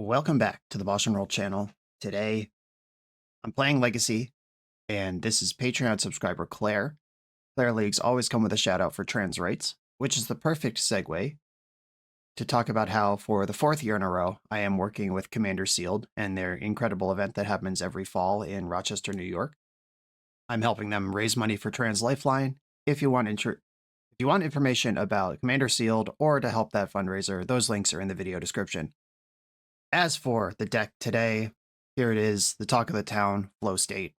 Welcome back to the BoshNRoll channel. Today, I'm playing Legacy, and this is Patreon subscriber Claire. Claire Leagues always come with a shout out for trans rights, which is the perfect segue to talk about how, for the fourth year in a row, I am working with Commander Sealed and their incredible event that happens every fall in Rochester, New York. I'm helping them raise money for Trans Lifeline. If you want information about Commander Sealed or to help that fundraiser, those links are in the video description. As for the deck today, here it is, the talk of the town, Flow State.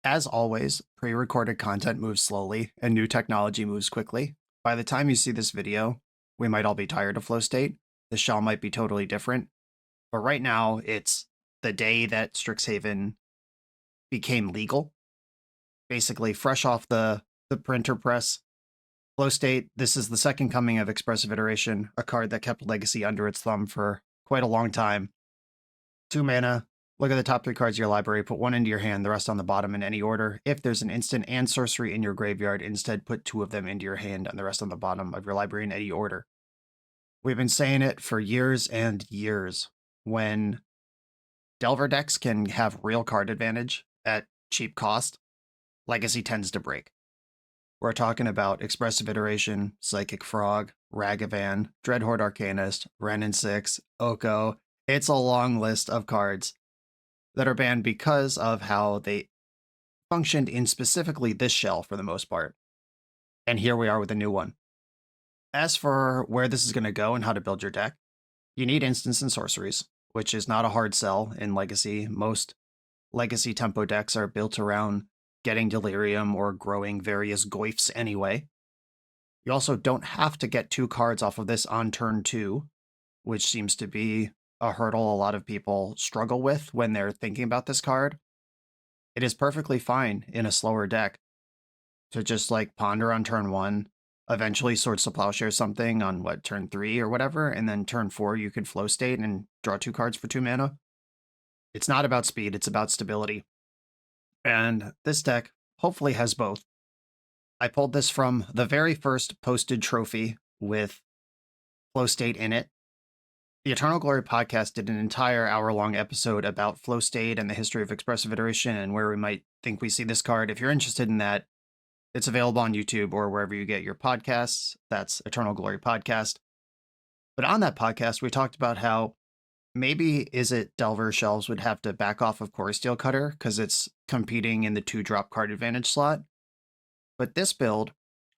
As always, pre-recorded content moves slowly and new technology moves quickly. By the time you see this video, we might all be tired of Flow State. The shell might be totally different. But right now, it's the day that Strixhaven became legal. Basically, fresh off the printer press. Flow State, this is the second coming of Expressive Iteration, a card that kept Legacy under its thumb for quite a long time. 2 mana, look at the top 3 cards of your library, put 1 into your hand, the rest on the bottom in any order. If there's an instant and sorcery in your graveyard, instead put 2 of them into your hand and the rest on the bottom of your library in any order. We've been saying it for years and years. When Delver decks can have real card advantage at cheap cost, Legacy tends to break. We're talking about Expressive Iteration, Psychic Frog, Ragavan, Dreadhorde Arcanist, Wrenn 6, Oko. It's a long list of cards that are banned because of how they functioned in specifically this shell for the most part. And here we are with a new one. As for where this is going to go and how to build your deck, you need instants and sorceries, which is not a hard sell in Legacy. Most Legacy tempo decks are built around getting Delirium or growing various goifs anyway. You also don't have to get 2 cards off of this on turn 2, which seems to be a hurdle a lot of people struggle with when they're thinking about this card. It is perfectly fine in a slower deck to just like ponder on turn 1, eventually Swords to Plowshare something on turn 3 or whatever, and then turn 4 you can Flow State and draw 2 cards for 2 mana. It's not about speed, it's about stability. And this deck hopefully has both. I pulled this from the very first posted trophy with Flow State in it. The Eternal Glory podcast did an entire hour-long episode about Flow State and the history of Expressive Iteration and where we might think we see this card. If you're interested in that, it's available on YouTube or wherever you get your podcasts. That's Eternal Glory Podcast. But on that podcast, we talked about how maybe Izzet Delver shelves would have to back off of Core Steel Cutter because it's competing in the 2-drop card advantage slot. But this build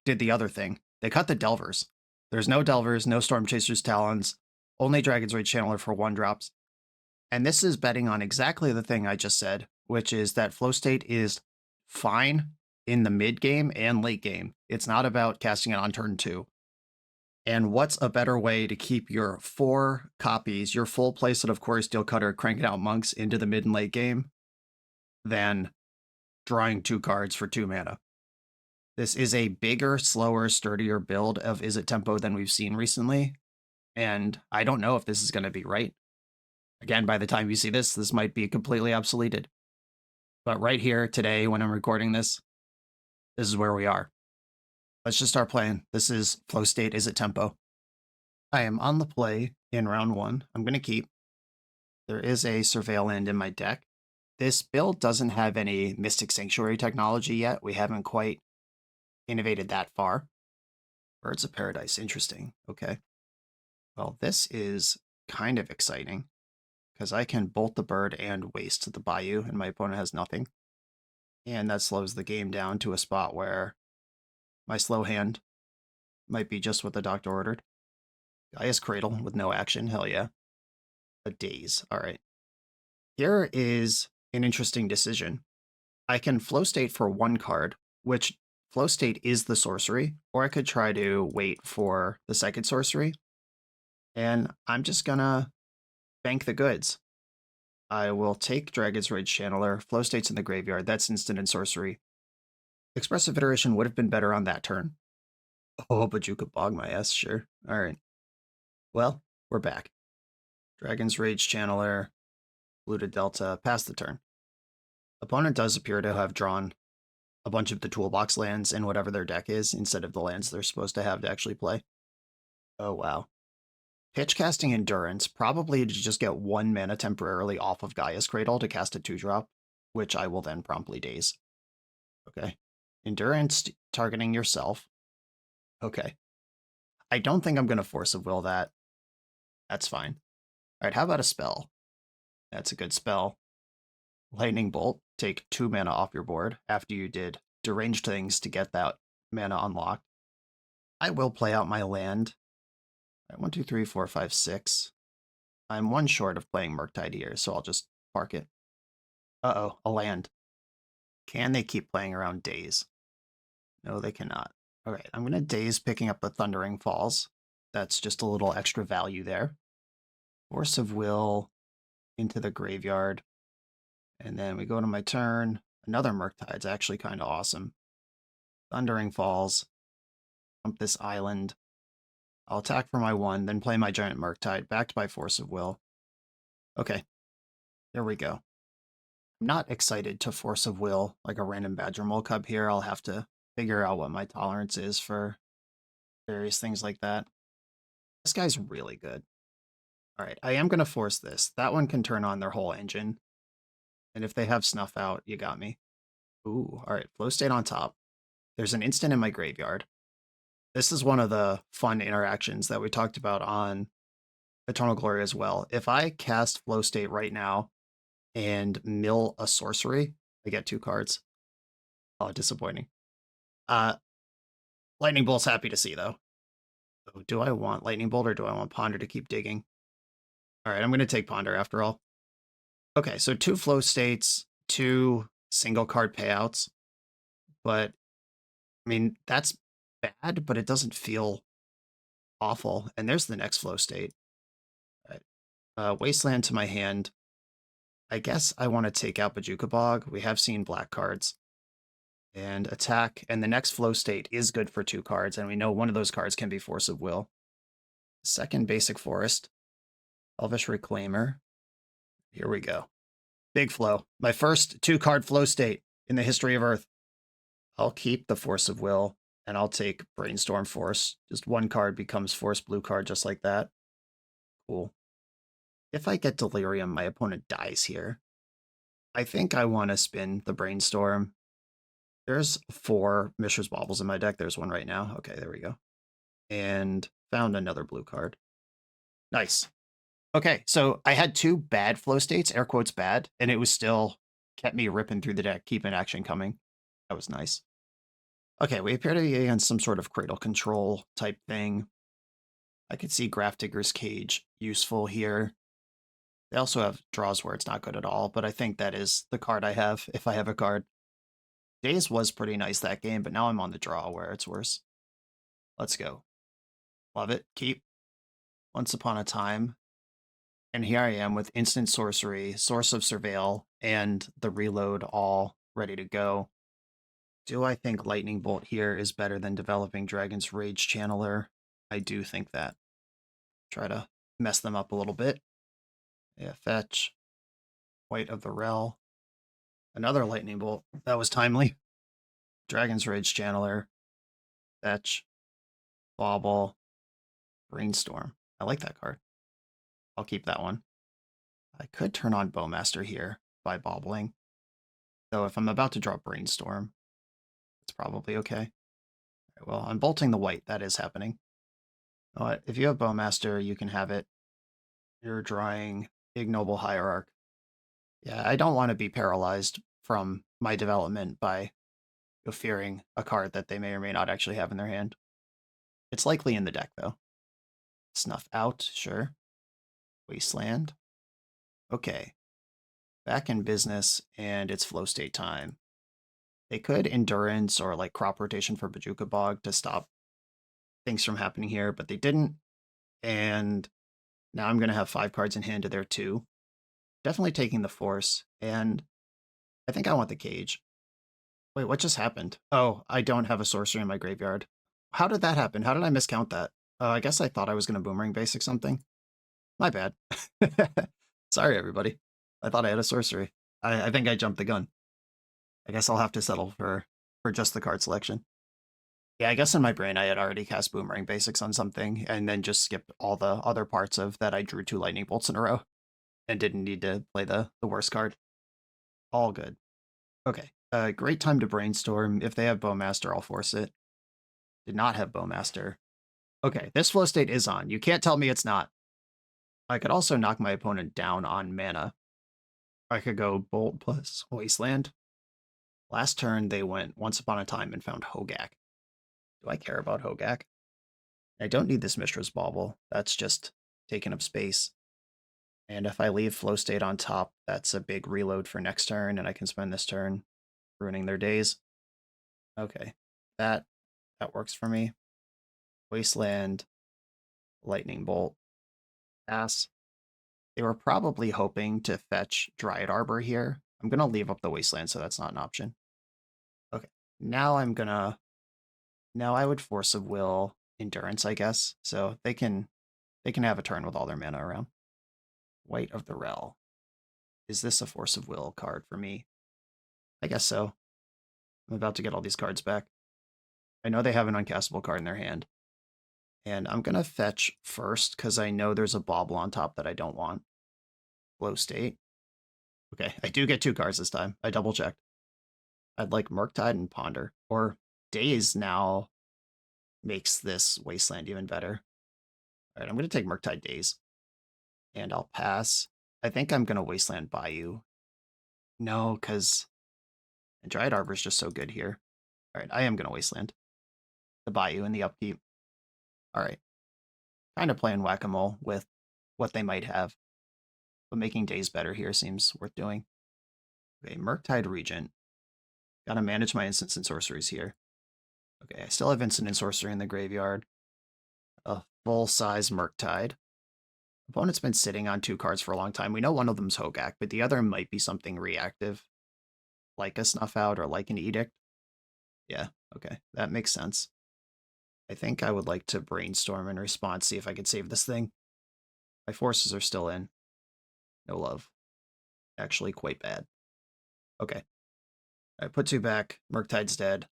did the other thing. They cut the Delvers. There's no Delvers, no Storm Chasers Talons, only Dragon's Rage Channeler for 1-drops. And this is betting on exactly the thing I just said, which is that Flow State is fine in the mid game and late game. It's not about casting it on turn 2. And what's a better way to keep your 4 copies, your full playset of Core Steel Cutter, cranking out monks into the mid and late game than drawing 2 cards for 2 mana? This is a bigger, slower, sturdier build of Izzet tempo than we've seen recently, and I don't know if this is going to be right. Again, by the time you see this, this might be completely obsoleted. But right here, today, when I'm recording this is where we are. Let's just start playing. This is Flow State Izzet tempo. I am on the play in round 1. I'm going to keep. There is a Surveil Land in my deck. This build doesn't have any Mystic Sanctuary technology yet. We haven't quite innovated that far. Birds of Paradise, interesting. Okay. Well, this is kind of exciting because I can bolt the bird and waste the Bayou, and my opponent has nothing. And that slows the game down to a spot where my slow hand might be just what the doctor ordered. Gaia's Cradle with no action, hell yeah. A Daze, all right. Here is an interesting decision. I can Flow State for 1 card, which Flow State is the sorcery, or I could try to wait for the second sorcery. And I'm just gonna bank the goods. I will take Dragon's Rage Channeler, Flow State's in the graveyard, that's instant and sorcery. Expressive Iteration would have been better on that turn. Oh, but you could bog my ass, sure. Alright. Well, we're back. Dragon's Rage Channeler, Blue to Delta, pass the turn. Opponent does appear to have drawn a bunch of the toolbox lands in whatever their deck is, instead of the lands they're supposed to have to actually play. Oh, wow. Pitch casting Endurance, probably to just get 1 mana temporarily off of Gaia's Cradle to cast a 2-drop, which I will then promptly daze. Okay. Endurance targeting yourself. Okay. I don't think I'm going to Force of Will that. That's fine. All right, how about a spell? That's a good spell. Lightning Bolt, take 2 mana off your board after you did Deranged Things to get that mana unlocked. I will play out my land. All right, 1, 2, 3, 4, 5, 6. I'm 1 short of playing Murktide here, so I'll just park it. Uh-oh, a land. Can they keep playing around Daze? No, they cannot. All right, I'm going to Daze picking up the Thundering Falls. That's just a little extra value there. Force of Will into the graveyard. And then we go to my turn. Another Murktide's actually kind of awesome. Thundering Falls. Dump this island. I'll attack for my 1, then play my giant Murktide, backed by Force of Will. Okay, there we go. I'm not excited to Force of Will like a random Badger Mole Cub here. I'll have to figure out what my tolerance is for various things like that. This guy's really good. All right, I am going to force this. That one can turn on their whole engine. And if they have Snuff out, you got me. Ooh, all right, Flow State on top. There's an instant in my graveyard. This is one of the fun interactions that we talked about on Eternal Glory as well. If I cast Flow State right now and mill a sorcery, I get 2 cards. Oh, disappointing. Lightning Bolt's happy to see, though. Oh, do I want Lightning Bolt or do I want Ponder to keep digging? All right, I'm going to take Ponder after all. Okay, so 2 Flow States, 2 single card payouts. But, I mean, that's bad, but it doesn't feel awful. And there's the next Flow State. All right. Wasteland to my hand. I guess I want to take out Bojuka Bog. We have seen black cards. And attack. And the next Flow State is good for 2 cards. And we know one of those cards can be Force of Will. Second basic forest. Elvish Reclaimer. Here we go. Big flow. My first 2-card Flow State in the history of Earth. I'll keep the Force of Will, and I'll take Brainstorm Force. Just 1 card becomes Force blue card just like that. Cool. If I get Delirium, my opponent dies here. I think I want to spin the Brainstorm. There's 4 Mishra's Baubles in my deck. There's one right now. Okay, there we go. And found another blue card. Nice. Okay, so I had 2 bad Flow States, air quotes bad, and it was still kept me ripping through the deck, keeping action coming. That was nice. Okay, we appear to be against some sort of Cradle Control type thing. I could see Grafdigger's Cage useful here. They also have draws where it's not good at all, but I think that is the card I have, if I have a card. Daze was pretty nice that game, but now I'm on the draw where it's worse. Let's go. Love it. Keep. Once Upon a Time. And here I am with Instant Sorcery, Source of Surveil, and the Reload all ready to go. Do I think Lightning Bolt here is better than developing Dragon's Rage Channeler? I do think that. Try to mess them up a little bit. Yeah, fetch. White of the Rel. Another Lightning Bolt. That was timely. Dragon's Rage Channeler. Fetch. Bauble. Brainstorm. I like that card. I'll keep that one. I could turn on Bowmaster here by bobbling. Though if I'm about to draw Brainstorm, it's probably okay. Right, well, I'm bolting the white. That is happening. You know what? If you have Bowmaster, you can have it. You're drawing Ignoble Hierarch. Yeah, I don't want to be paralyzed from my development by fearing a card that they may or may not actually have in their hand. It's likely in the deck, though. Snuff out, sure. Wasteland. Okay. Back in business, and it's Flow State time. They could Endurance or like Crop Rotation for Bojuka Bog to stop things from happening here, but they didn't. And now I'm going to have 5 cards in hand to their 2. Definitely taking the Force, and I think I want the Cage. Wait, what just happened? Oh, I don't have a sorcery in my graveyard. How did that happen? How did I miscount that? I guess I thought I was going to Boomerang Basic something. My bad. Sorry, everybody. I thought I had a sorcery. I think I jumped the gun. I guess I'll have to settle for just the card selection. Yeah, I guess in my brain I had already cast Boomerang Basics on something and then just skipped all the other parts of that I drew 2 Lightning Bolts in a row and didn't need to play the worst card. All good. Okay. Great time to brainstorm. If they have Bowmaster, I'll force it. Did not have Bowmaster. Okay, this flow state is on. You can't tell me it's not. I could also knock my opponent down on mana. I could go Bolt plus Wasteland. Last turn, they went Once Upon a Time and found Hogak. Do I care about Hogak? I don't need this Mishra's Bauble. That's just taking up space. And if I leave Flow State on top, that's a big reload for next turn, and I can spend this turn ruining their days. Okay, that works for me. Wasteland, Lightning Bolt, pass. They were probably hoping to fetch Dryad Arbor here. I'm going to leave up the Wasteland, so that's not an option. Okay, now now I would Force of Will Endurance, I guess, so they can have a turn with all their mana around. White of the Rel. Is this a Force of Will card for me? I guess so. I'm about to get all these cards back. I know they have an uncastable card in their hand. And I'm going to fetch first because I know there's a Bauble on top that I don't want. Flow State. Okay, I do get 2 cards this time. I double checked. I'd like Murktide and Ponder. Or Daze now makes this Wasteland even better. All right, I'm going to take Murktide Daze. And I'll pass. I think I'm going to Wasteland Bayou. No, because Dryad Arbor is just so good here. All right, I am going to Wasteland the Bayou in the upkeep. All right. Kind of playing whack-a-mole with what they might have. But making Daze better here seems worth doing. Okay, Murktide Regent. Gotta manage my instants and sorceries here. Okay, I still have instant and sorcery in the graveyard. A full-size Murktide. Opponent's been sitting on 2 cards for a long time. We know one of them's Hogak, but the other might be something reactive. Like a Snuff Out or like an Edict. Yeah, okay, that makes sense. I think I would like to brainstorm in response, see if I could save this thing. My forces are still in. No love. Actually quite bad. Okay. I put 2 back. Murktide's dead.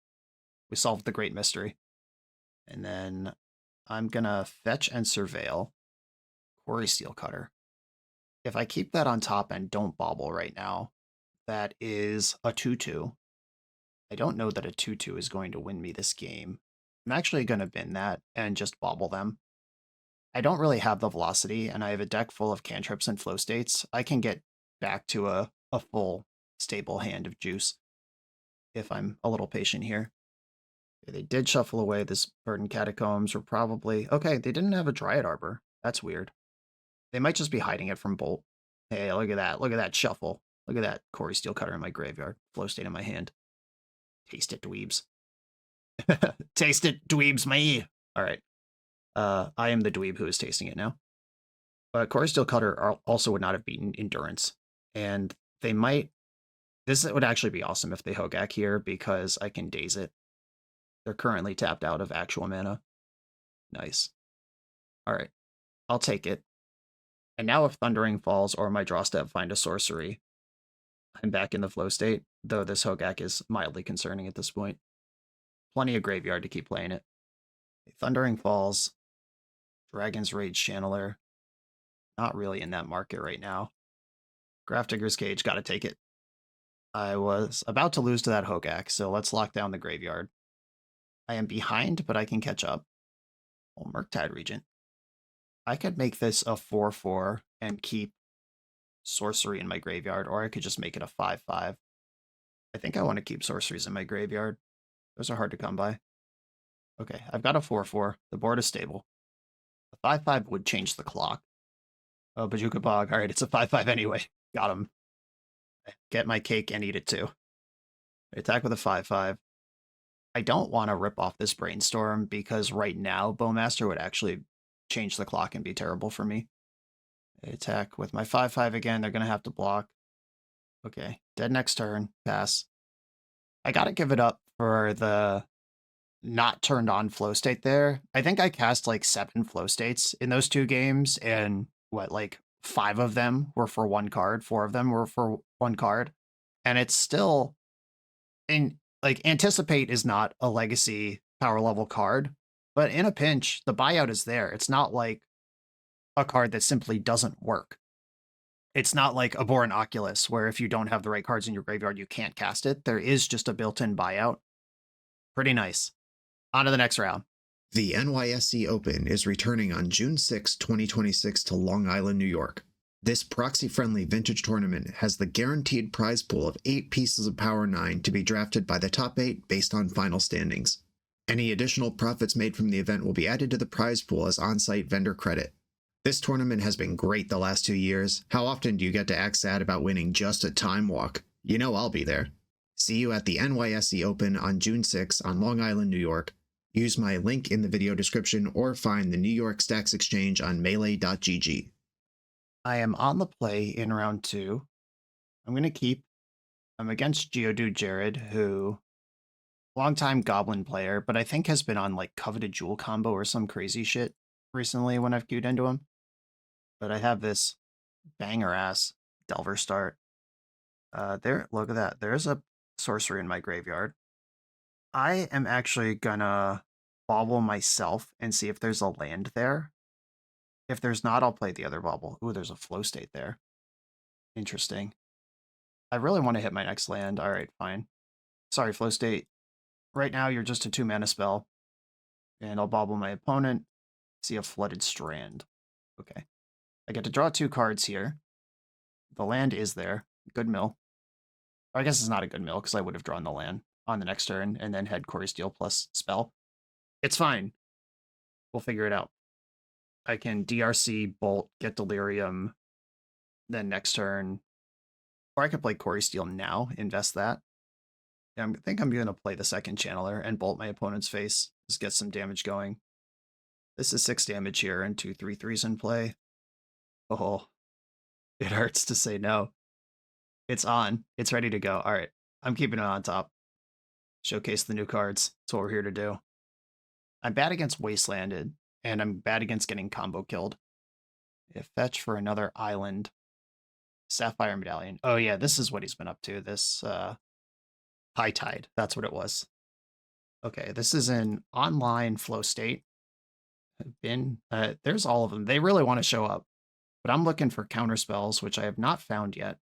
We solved the great mystery. And then I'm gonna fetch and surveil. Quarry Steel Cutter. If I keep that on top and don't bobble right now, that is a 2-2. I don't know that a 2-2 is going to win me this game. I'm actually going to bin that and just bobble them. I don't really have the velocity, and I have a deck full of cantrips and flow states. I can get back to a full, stable hand of juice if I'm a little patient here. They did shuffle away this Verdant Catacombs, or probably... Okay, they didn't have a Dryad Arbor. That's weird. They might just be hiding it from Bolt. Hey, look at that. Look at that shuffle. Look at that Quarry Steel Cutter in my graveyard. Flow state in my hand. Taste it, dweebs. Taste it, dweebs, me. All right. I am the dweeb who is tasting it now. But Quarry Steel Cutter also would not have beaten Endurance. And they might... This would actually be awesome if they Hogak here, because I can Daze it. They're currently tapped out of actual mana. Nice. All right. I'll take it. And now if Thundering Falls or my draw step find a sorcery, I'm back in the flow state, though this Hogak is mildly concerning at this point. Plenty of graveyard to keep playing it. Thundering Falls, Dragon's Rage Channeler, not really in that market right now. Grafdigger's Cage, gotta take it. I was about to lose to that Hogak, so let's lock down the graveyard. I am behind, but I can catch up. Oh, Murktide Regent. I could make this a 4-4 and keep sorcery in my graveyard, or I could just make it a 5-5. I think I want to keep sorceries in my graveyard. Those are hard to come by. Okay, I've got a 4-4. The board is stable. A 5-5 would change the clock. Oh, Bajuka Bog. All right, it's a 5-5 anyway. Got him. Get my cake and eat it too. Attack with a 5-5. I don't want to rip off this Brainstorm because right now Bowmaster would actually change the clock and be terrible for me. Attack with my 5-5 again. They're going to have to block. Okay, dead next turn. Pass. I got to give it up for the not turned on flow state there. I think I cast like 7 flow states in those 2 games, and what, like 5 of them were for 1 card, 4 of them were for 1 card. And it's still in like Anticipate is not a legacy power level card, but in a pinch, the buyout is there. It's not like a card that simply doesn't work. It's not like Abhorrent Oculus, where if you don't have the right cards in your graveyard, you can't cast it. There is just a built-in buyout. Pretty nice. On to the next round. The NYSE Open is returning on June 6, 2026 to Long Island, New York. This proxy-friendly vintage tournament has the guaranteed prize pool of 8 pieces of Power 9 to be drafted by the top 8 based on final standings. Any additional profits made from the event will be added to the prize pool as on-site vendor credit. This tournament has been great the last 2 years. How often do you get to act sad about winning just a time walk? You know I'll be there. See you at the NYSE Open on June 6 on Long Island, New York. Use my link in the video description or find the New York Stacks Exchange on melee.gg. I am on the play in round 2. I'm going to keep. I'm against Geodude Jared, who, longtime Goblin player, but I think has been on like Coveted Jewel combo or some crazy shit recently when I've queued into him. But I have this banger-ass Delver start. Look at that. There's a sorcery in my graveyard. I am actually gonna bobble myself and see if there's a land there. If there's not, I'll play the other bobble. Ooh, there's a flow state there. Interesting. I really want to hit my next land. All right, fine. Sorry, flow state. Right now, you're just a 2-mana spell. And I'll bobble my opponent. See a Flooded Strand. Okay. I get to draw 2 cards here. The land is there. Good mill. Or I guess it's not a good mill, because I would have drawn the land on the next turn and then had Quarry Steel plus spell. It's fine. We'll figure it out. I can DRC, Bolt, get Delirium, then next turn. Or I could play Quarry Steel now, invest that. Yeah, I think I'm going to play the second Channeler and Bolt my opponent's face. Just get some damage going. This is 6 damage here and 2 3/3s in play. Oh, it hurts to say no. It's on. It's ready to go. All right, I'm keeping it on top. Showcase the new cards. That's what we're here to do. I'm bad against Wastelanded, and I'm bad against getting combo killed. If fetch for another island. Sapphire Medallion. Oh yeah, this is what he's been up to. This High Tide. That's what it was. Okay, this is an online flow state. There's all of them. They really want to show up. But I'm looking for counter spells, which I have not found yet.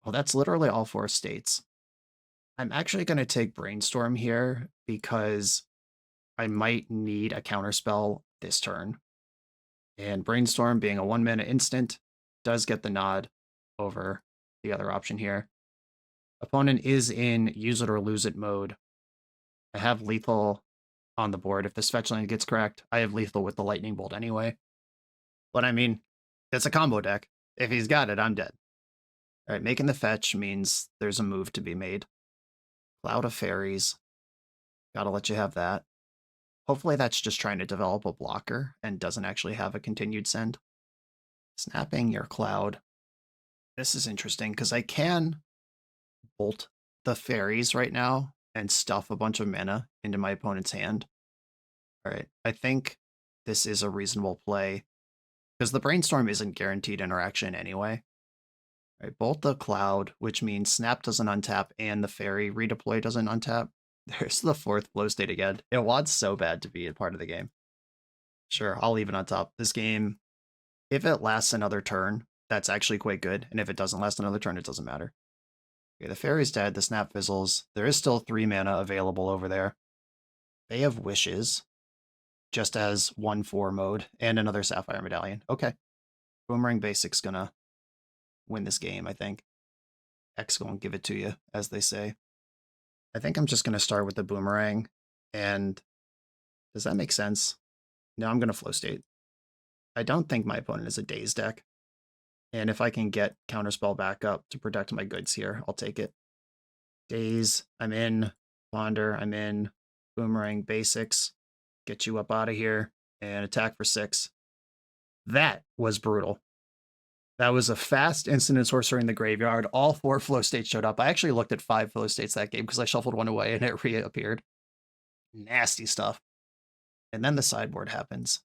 Well, that's literally all 4 states. I'm actually going to take Brainstorm here because I might need a counterspell this turn. And Brainstorm, being a 1-mana instant, does get the nod over the other option here. Opponent is in use it or lose it mode. I have lethal on the board. If this fetch land gets correct, I have lethal with the Lightning Bolt anyway. But I mean, it's a combo deck. If he's got it, I'm dead. All right, making the fetch means there's a move to be made. Cloud of Fairies. Gotta let you have that. Hopefully that's just trying to develop a blocker and doesn't actually have a continued send. Snapping your Cloud. This is interesting because I can bolt the fairies right now and stuff a bunch of mana into my opponent's hand. All right, I think this is a reasonable play because the Brainstorm isn't guaranteed interaction anyway. All right, bolt the Cloud, which means Snap doesn't untap and the fairy redeploy doesn't untap. There's the 4th flow state again. It wants so bad to be a part of the game. Sure, I'll leave it on top. This game, if it lasts another turn, that's actually quite good. And if it doesn't last another turn, it doesn't matter. Okay, the fairy's dead. The snap fizzles. There is still 3 mana available over there. They have Wishes, just as 1/4 mode, and another Sapphire Medallion. Okay. Boomerang Basic's gonna win this game, I think. X gonna give it to you, as they say. I think I'm just gonna start with the Boomerang, and does that make sense? No, I'm gonna flow state. I don't think my opponent is a Daze deck. And if I can get Counterspell back up to protect my goods here, I'll take it. Daze, I'm in. Ponder, I'm in. Boomerang Basics, get you up out of here, and attack for 6. That was brutal. That was a fast instant and sorcery in the graveyard. All 4 flow states showed up. I actually looked at 5 flow states that game because I shuffled one away and it reappeared. Nasty stuff. And then the sideboard happens.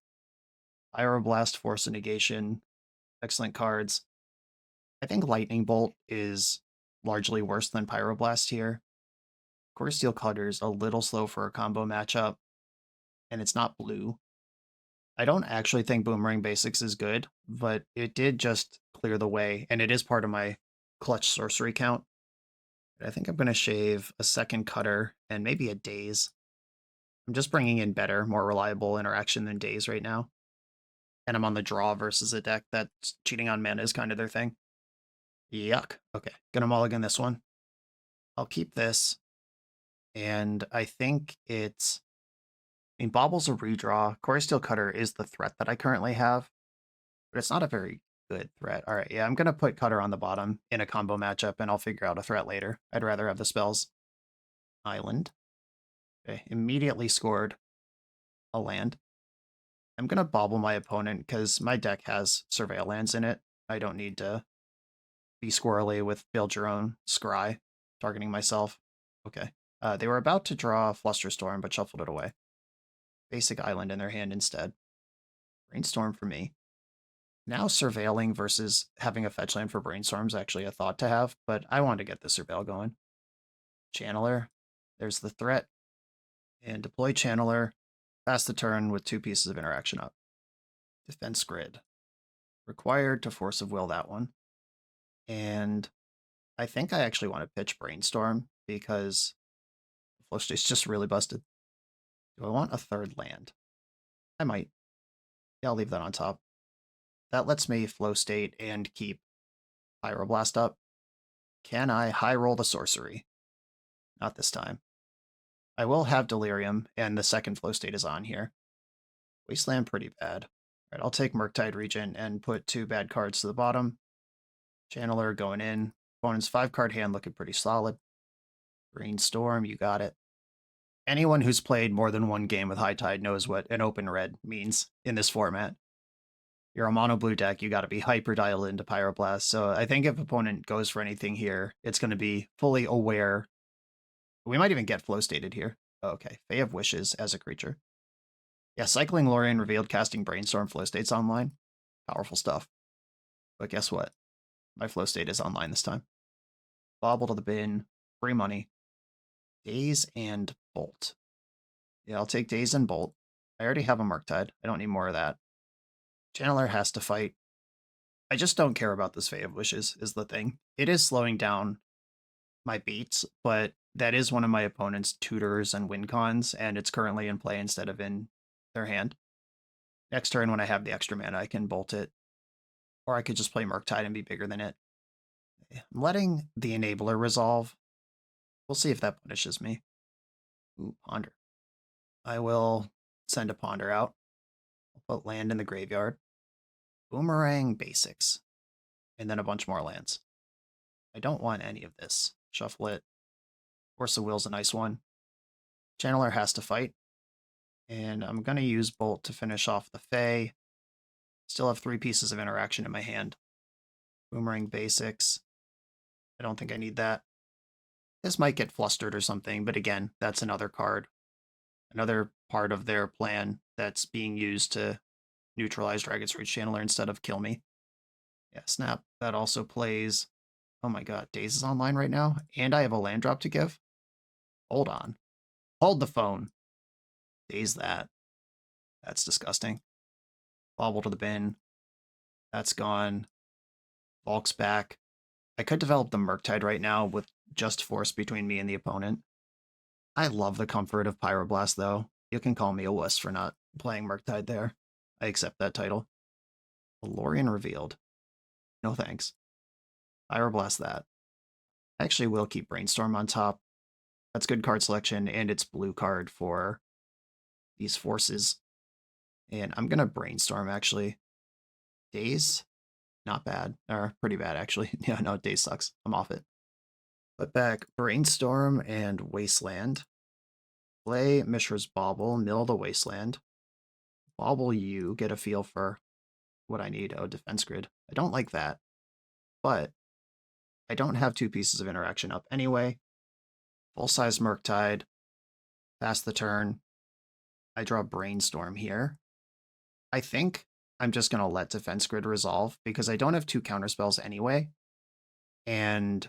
Pyroblast, Force of Negation, excellent cards. I think Lightning Bolt is largely worse than Pyroblast here. Core Steel Cutter's a little slow for a combo matchup. and it's not blue. I don't actually think Boomerang Basics is good, but it did just clear the way, and it is part of my clutch sorcery count. But I think I'm going to shave a second cutter and maybe a daze. I'm just bringing in better, more reliable interaction than daze right now. And I'm on the draw versus a deck that's cheating on mana is kind of their thing. Yuck. Okay, gonna mulligan this one. I'll keep this, and I think it's... I mean, Bobble's a redraw. Core Steel Cutter is the threat that I currently have, but it's not a very good threat. All right, yeah, I'm going to put Cutter on the bottom in a combo matchup, and I'll figure out a threat later. I'd rather have the spells. Island. Okay, immediately scored a land. I'm going to bobble my opponent because my deck has Surveil lands in it. I don't need to be squirrely with build your own scry, targeting myself. Okay. They were about to draw Flusterstorm, but shuffled it away. Basic Island in their hand instead. Brainstorm for me. Now surveilling versus having a fetch land for Brainstorm is actually a thought to have, but I want to get the surveil going. Channeler. There's the threat. And deploy Channeler. Pass the turn with 2 pieces of interaction up. Defense Grid. Required to Force of Will that one. And I think I actually want to pitch Brainstorm because Flow State's just really busted. Do I want a third land? I might. Yeah, I'll leave that on top. That lets me Flow State and keep Pyroblast up. Can I high roll the sorcery? Not this time. I will have Delirium, and the second Flow State is on here. Wasteland pretty bad. All right, I'll take Murktide Regent and put 2 bad cards to the bottom. Channeler going in. Opponent's 5-card hand looking pretty solid. Brainstorm, you got it. Anyone who's played more than one game with High Tide knows what an open red means in this format. You're a mono blue deck, you got to be hyper dialed into Pyroblast. So I think if opponent goes for anything here, it's going to be fully aware. We might even get flow stated here. Okay, Fae of Wishes as a creature. Yeah, Cycling Lorien revealed casting Brainstorm flow states online. Powerful stuff. But guess what? My flow state is online this time. Bobble to the bin. Free money. Daze and Bolt. Yeah, I'll take Daze and Bolt. I already have a Murktide. I don't need more of that. Channeler has to fight. I just don't care about this Fae of Wishes, is the thing. It is slowing down my beats, but that is one of my opponent's tutors and win cons, and it's currently in play instead of in their hand. Next turn, when I have the extra mana, I can bolt it. Or I could just play Murktide and be bigger than it. I'm letting the Enabler resolve. We'll see if that punishes me. Ooh, Ponder. I will send a Ponder out. I'll put land in the graveyard. Boomerang Basics. And then a bunch more lands. I don't want any of this. Shuffle it. Force of Will's a nice one. Channeler has to fight. And I'm going to use Bolt to finish off the Fae. Still have 3 pieces of interaction in my hand. Boomerang Basics. I don't think I need that. This might get flustered or something, but again, that's another card. Another part of their plan that's being used to neutralize Dragon's Rage Channeler instead of kill me. Yeah, snap. That also plays... Oh my god, Daze is online right now, and I have a land drop to give? Hold on. Hold the phone. Daze that. That's disgusting. Bobble to the bin. That's gone. Bulk's back. I could develop the Murktide right now with just force between me and the opponent. I love the comfort of Pyroblast, though. You can call me a wuss for not playing Murktide there. I accept that title. Lorien revealed. No thanks. Pyroblast that. I actually will keep Brainstorm on top. That's good card selection, and it's blue card for these forces. And I'm going to Brainstorm, actually. Daze? Not bad. Or pretty bad, actually. Yeah, no, Daze sucks. I'm off it. Put back Brainstorm and Wasteland. Play Mishra's Bauble, mill the Wasteland. Bauble you, get a feel for what I need. Oh, Defense Grid. I don't like that. But I don't have 2 pieces of interaction up anyway. Full-size Murktide. Pass the turn. I draw Brainstorm here. I think I'm just going to let Defense Grid resolve because I don't have 2 counterspells anyway. And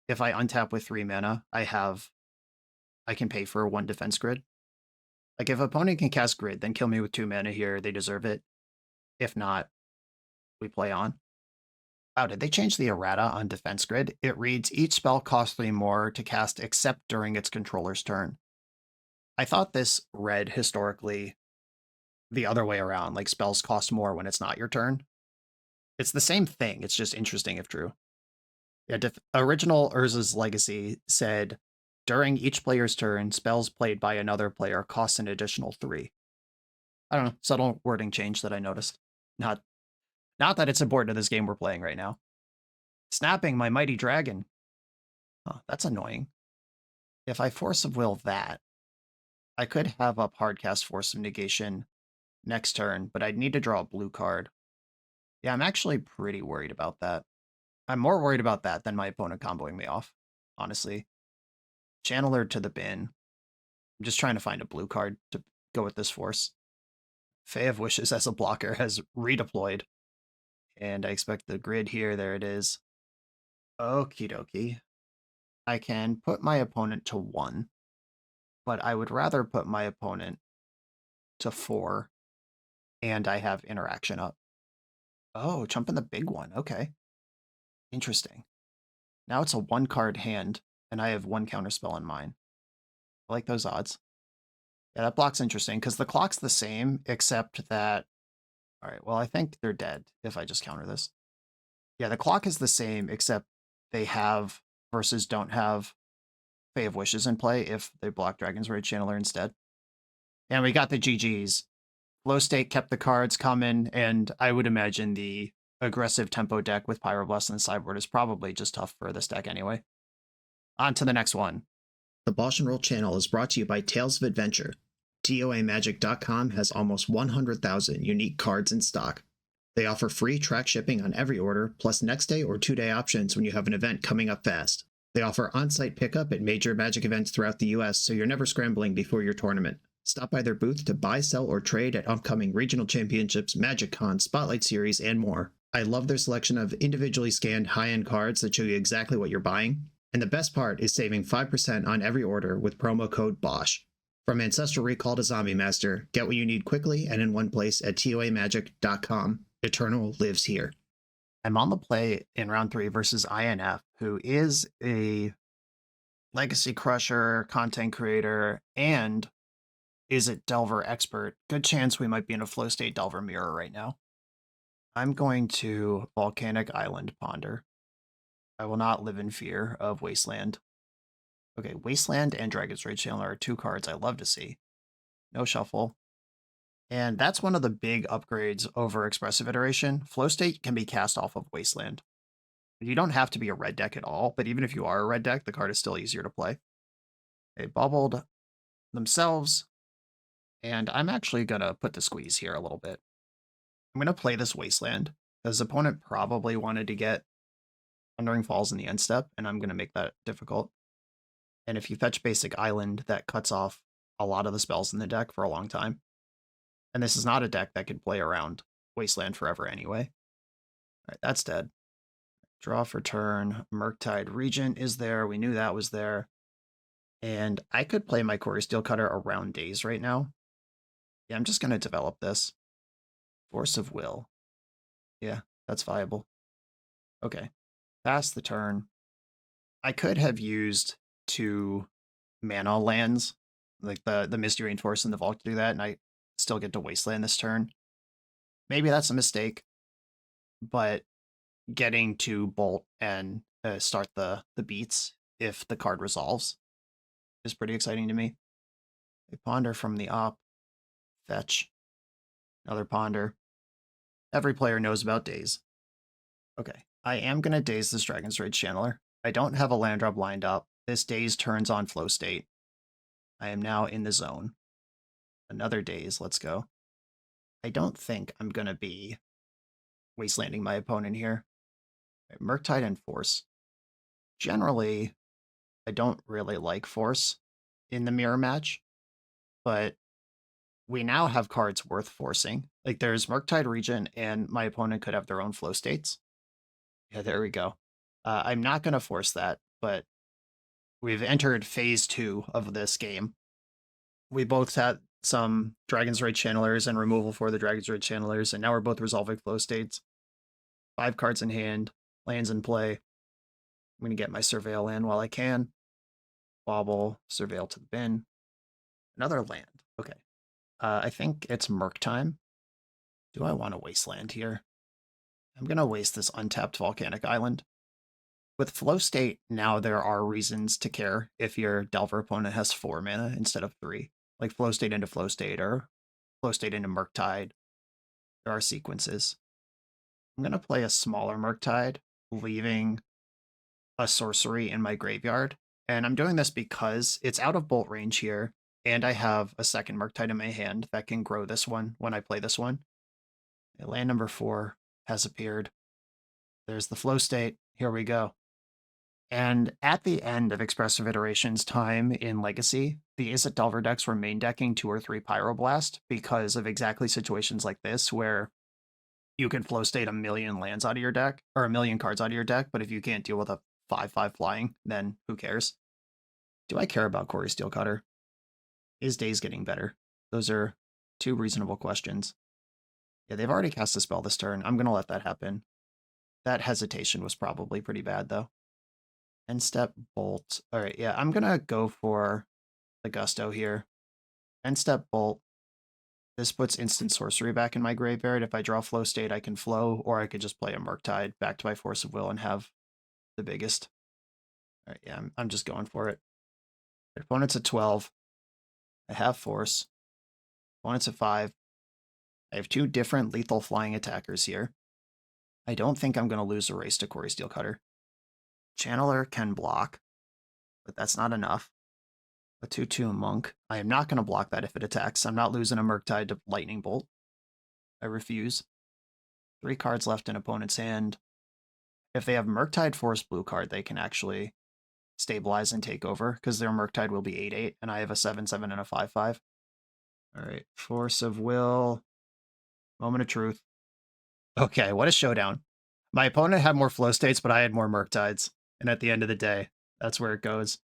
if I untap with 3 mana, I can pay for 1 Defense Grid. Like, if opponent can cast Grid, then kill me with 2 mana here, they deserve it. If not, we play on. Wow, did they change the errata on Defense Grid? It reads, each spell costs 3 more to cast except during its controller's turn. I thought this read historically the other way around, like spells cost more when it's not your turn. It's the same thing, it's just interesting if true. Yeah, original Urza's Legacy said, during each player's turn, spells played by another player cost an additional 3. I don't know, subtle wording change that I noticed. Not that it's important to this game we're playing right now. Snapping my mighty dragon. Oh, that's annoying. If I Force of Will that, I could have up Hardcast Force of Negation next turn, but I'd need to draw a blue card. Yeah, I'm actually pretty worried about that. I'm more worried about that than my opponent comboing me off, honestly. Channeler to the bin. I'm just trying to find a blue card to go with this force. Fae of Wishes as a blocker has redeployed. And I expect the grid here. There it is. Okie dokie. I can put my opponent to 1, but I would rather put my opponent to 4, and I have interaction up. Oh, jump in the big one. Okay. Interesting. Now it's a 1-card hand, and I have 1 counterspell in mine. I like those odds. Yeah, that block's interesting, because the clock's the same, except that... Alright, well, I think they're dead if I just counter this. Yeah, the clock is the same, except they have versus don't have Fae of Wishes in play if they block Dragon's Rage Channeler instead. And we got the GGs. Flow State kept the cards coming, and I would imagine the aggressive tempo deck with Pyroblast in the sideboard is probably just tough for this deck anyway. On to the next one. The BoshNRoll channel is brought to you by Tales of Adventure. TOAMagic.com has almost 100,000 unique cards in stock. They offer free track shipping on every order, plus next day or 2-day options when you have an event coming up fast. They offer on-site pickup at major Magic events throughout the US, so you're never scrambling before your tournament. Stop by their booth to buy, sell, or trade at upcoming regional championships, Magic Con, Spotlight Series, and more. I love their selection of individually scanned high-end cards that show you exactly what you're buying. And the best part is saving 5% on every order with promo code BOSH. From Ancestral Recall to Zombie Master, get what you need quickly and in one place at TOAMagic.com. Eternal lives here. I'm on the play in round 3 versus INF, who is a Legacy Crusher, content creator, and Izzet Delver expert. Good chance we might be in a Flow State Delver mirror right now. I'm going to Volcanic Island Ponder. I will not live in fear of Wasteland. Okay, Wasteland and Dragon's Rage Channeler are 2 cards I love to see. No shuffle. And that's one of the big upgrades over Expressive Iteration. Flow State can be cast off of Wasteland. You don't have to be a red deck at all, but even if you are a red deck, the card is still easier to play. They bubbled themselves, and I'm actually going to put the squeeze here a little bit. I'm going to play this Wasteland, because opponent probably wanted to get Thundering Falls in the end step, and I'm going to make that difficult. And if you fetch basic Island, that cuts off a lot of the spells in the deck for a long time. And this is not a deck that could play around Wasteland forever anyway. All right, that's dead. Draw for turn. Murktide Regent is there. We knew that was there. And I could play my Quarry Steel Cutter around Daze right now. Yeah, I'm just going to develop this. Force of Will. Yeah, that's viable. Okay. Pass the turn. I could have used 2 mana lands, like the Misty Rainforest and the Vault to do that, and I still get to Wasteland this turn. Maybe that's a mistake, but getting to Bolt and start the beats if the card resolves is pretty exciting to me. A Ponder from the op. Fetch. Another Ponder. Every player knows about Daze. Okay, I am going to Daze this Dragon's Rage Channeler. I don't have a land drop lined up. This Daze turns on Flow State. I am now in the zone. Another Daze, let's go. I don't think I'm going to be wastelanding my opponent here. Right, Murktide and Force. Generally, I don't really like Force in the mirror match, but we now have cards worth forcing. Like, there's Murktide Regent, and my opponent could have their own Flow States. Yeah, there we go. I'm not going to force that, but we've entered phase 2 of this game. We both had some Dragon's Rage Channelers and removal for the Dragon's Rage Channelers, and now we're both resolving flow states. 5 cards in hand, lands in play. I'm going to get my Surveil land while I can. Bobble, Surveil to the bin. Another land. Okay. I think it's Murk time. Do I want to wasteland here? I'm going to waste this untapped Volcanic Island. With flow state, now there are reasons to care if your Delver opponent has 4 mana instead of 3. Like flow state into flow state or flow state into Murktide. There are sequences. I'm going to play a smaller Murktide, leaving a sorcery in my graveyard. And I'm doing this because it's out of bolt range here, and I have a second Murktide in my hand that can grow this one when I play this one. Land number 4 has appeared. There's the flow state. Here we go. And at the end of Expressive Iterations time in Legacy, the Izzet Delver decks were main decking 2 or 3 Pyroblast because of exactly situations like this where you can flow state a million lands out of your deck, or a million cards out of your deck, but if you can't deal with a 5/5 flying, then who cares? Do I care about Corey Steelcutter? Is Days getting better? Those are 2 reasonable questions. Yeah, they've already cast a spell this turn. I'm going to let that happen. That hesitation was probably pretty bad, though. End step, Bolt. All right, yeah, I'm going to go for the Gusto here. End step, Bolt. This puts instant sorcery back in my graveyard. If I draw flow state, I can flow, or I could just play a Murktide back to my Force of Will and have the biggest. All right, yeah, I'm just going for it. Their opponent's at 12. I have Force. Opponent's at 5. I have 2 different lethal flying attackers here. I don't think I'm going to lose a race to Corey Steelcutter. Channeler can block, but that's not enough. A 2/2 Monk. I am not going to block that if it attacks. I'm not losing a Murktide to Lightning Bolt. I refuse. 3 cards left in opponent's hand. If they have Murktide Force blue card, they can actually stabilize and take over, because their Murktide will be 8/8, and I have a 7/7 and a 5/5. Alright, Force of Will. Moment of Truth. Okay, what a showdown. My opponent had more flow states, but I had more Murktides. And at the end of the day, that's where it goes.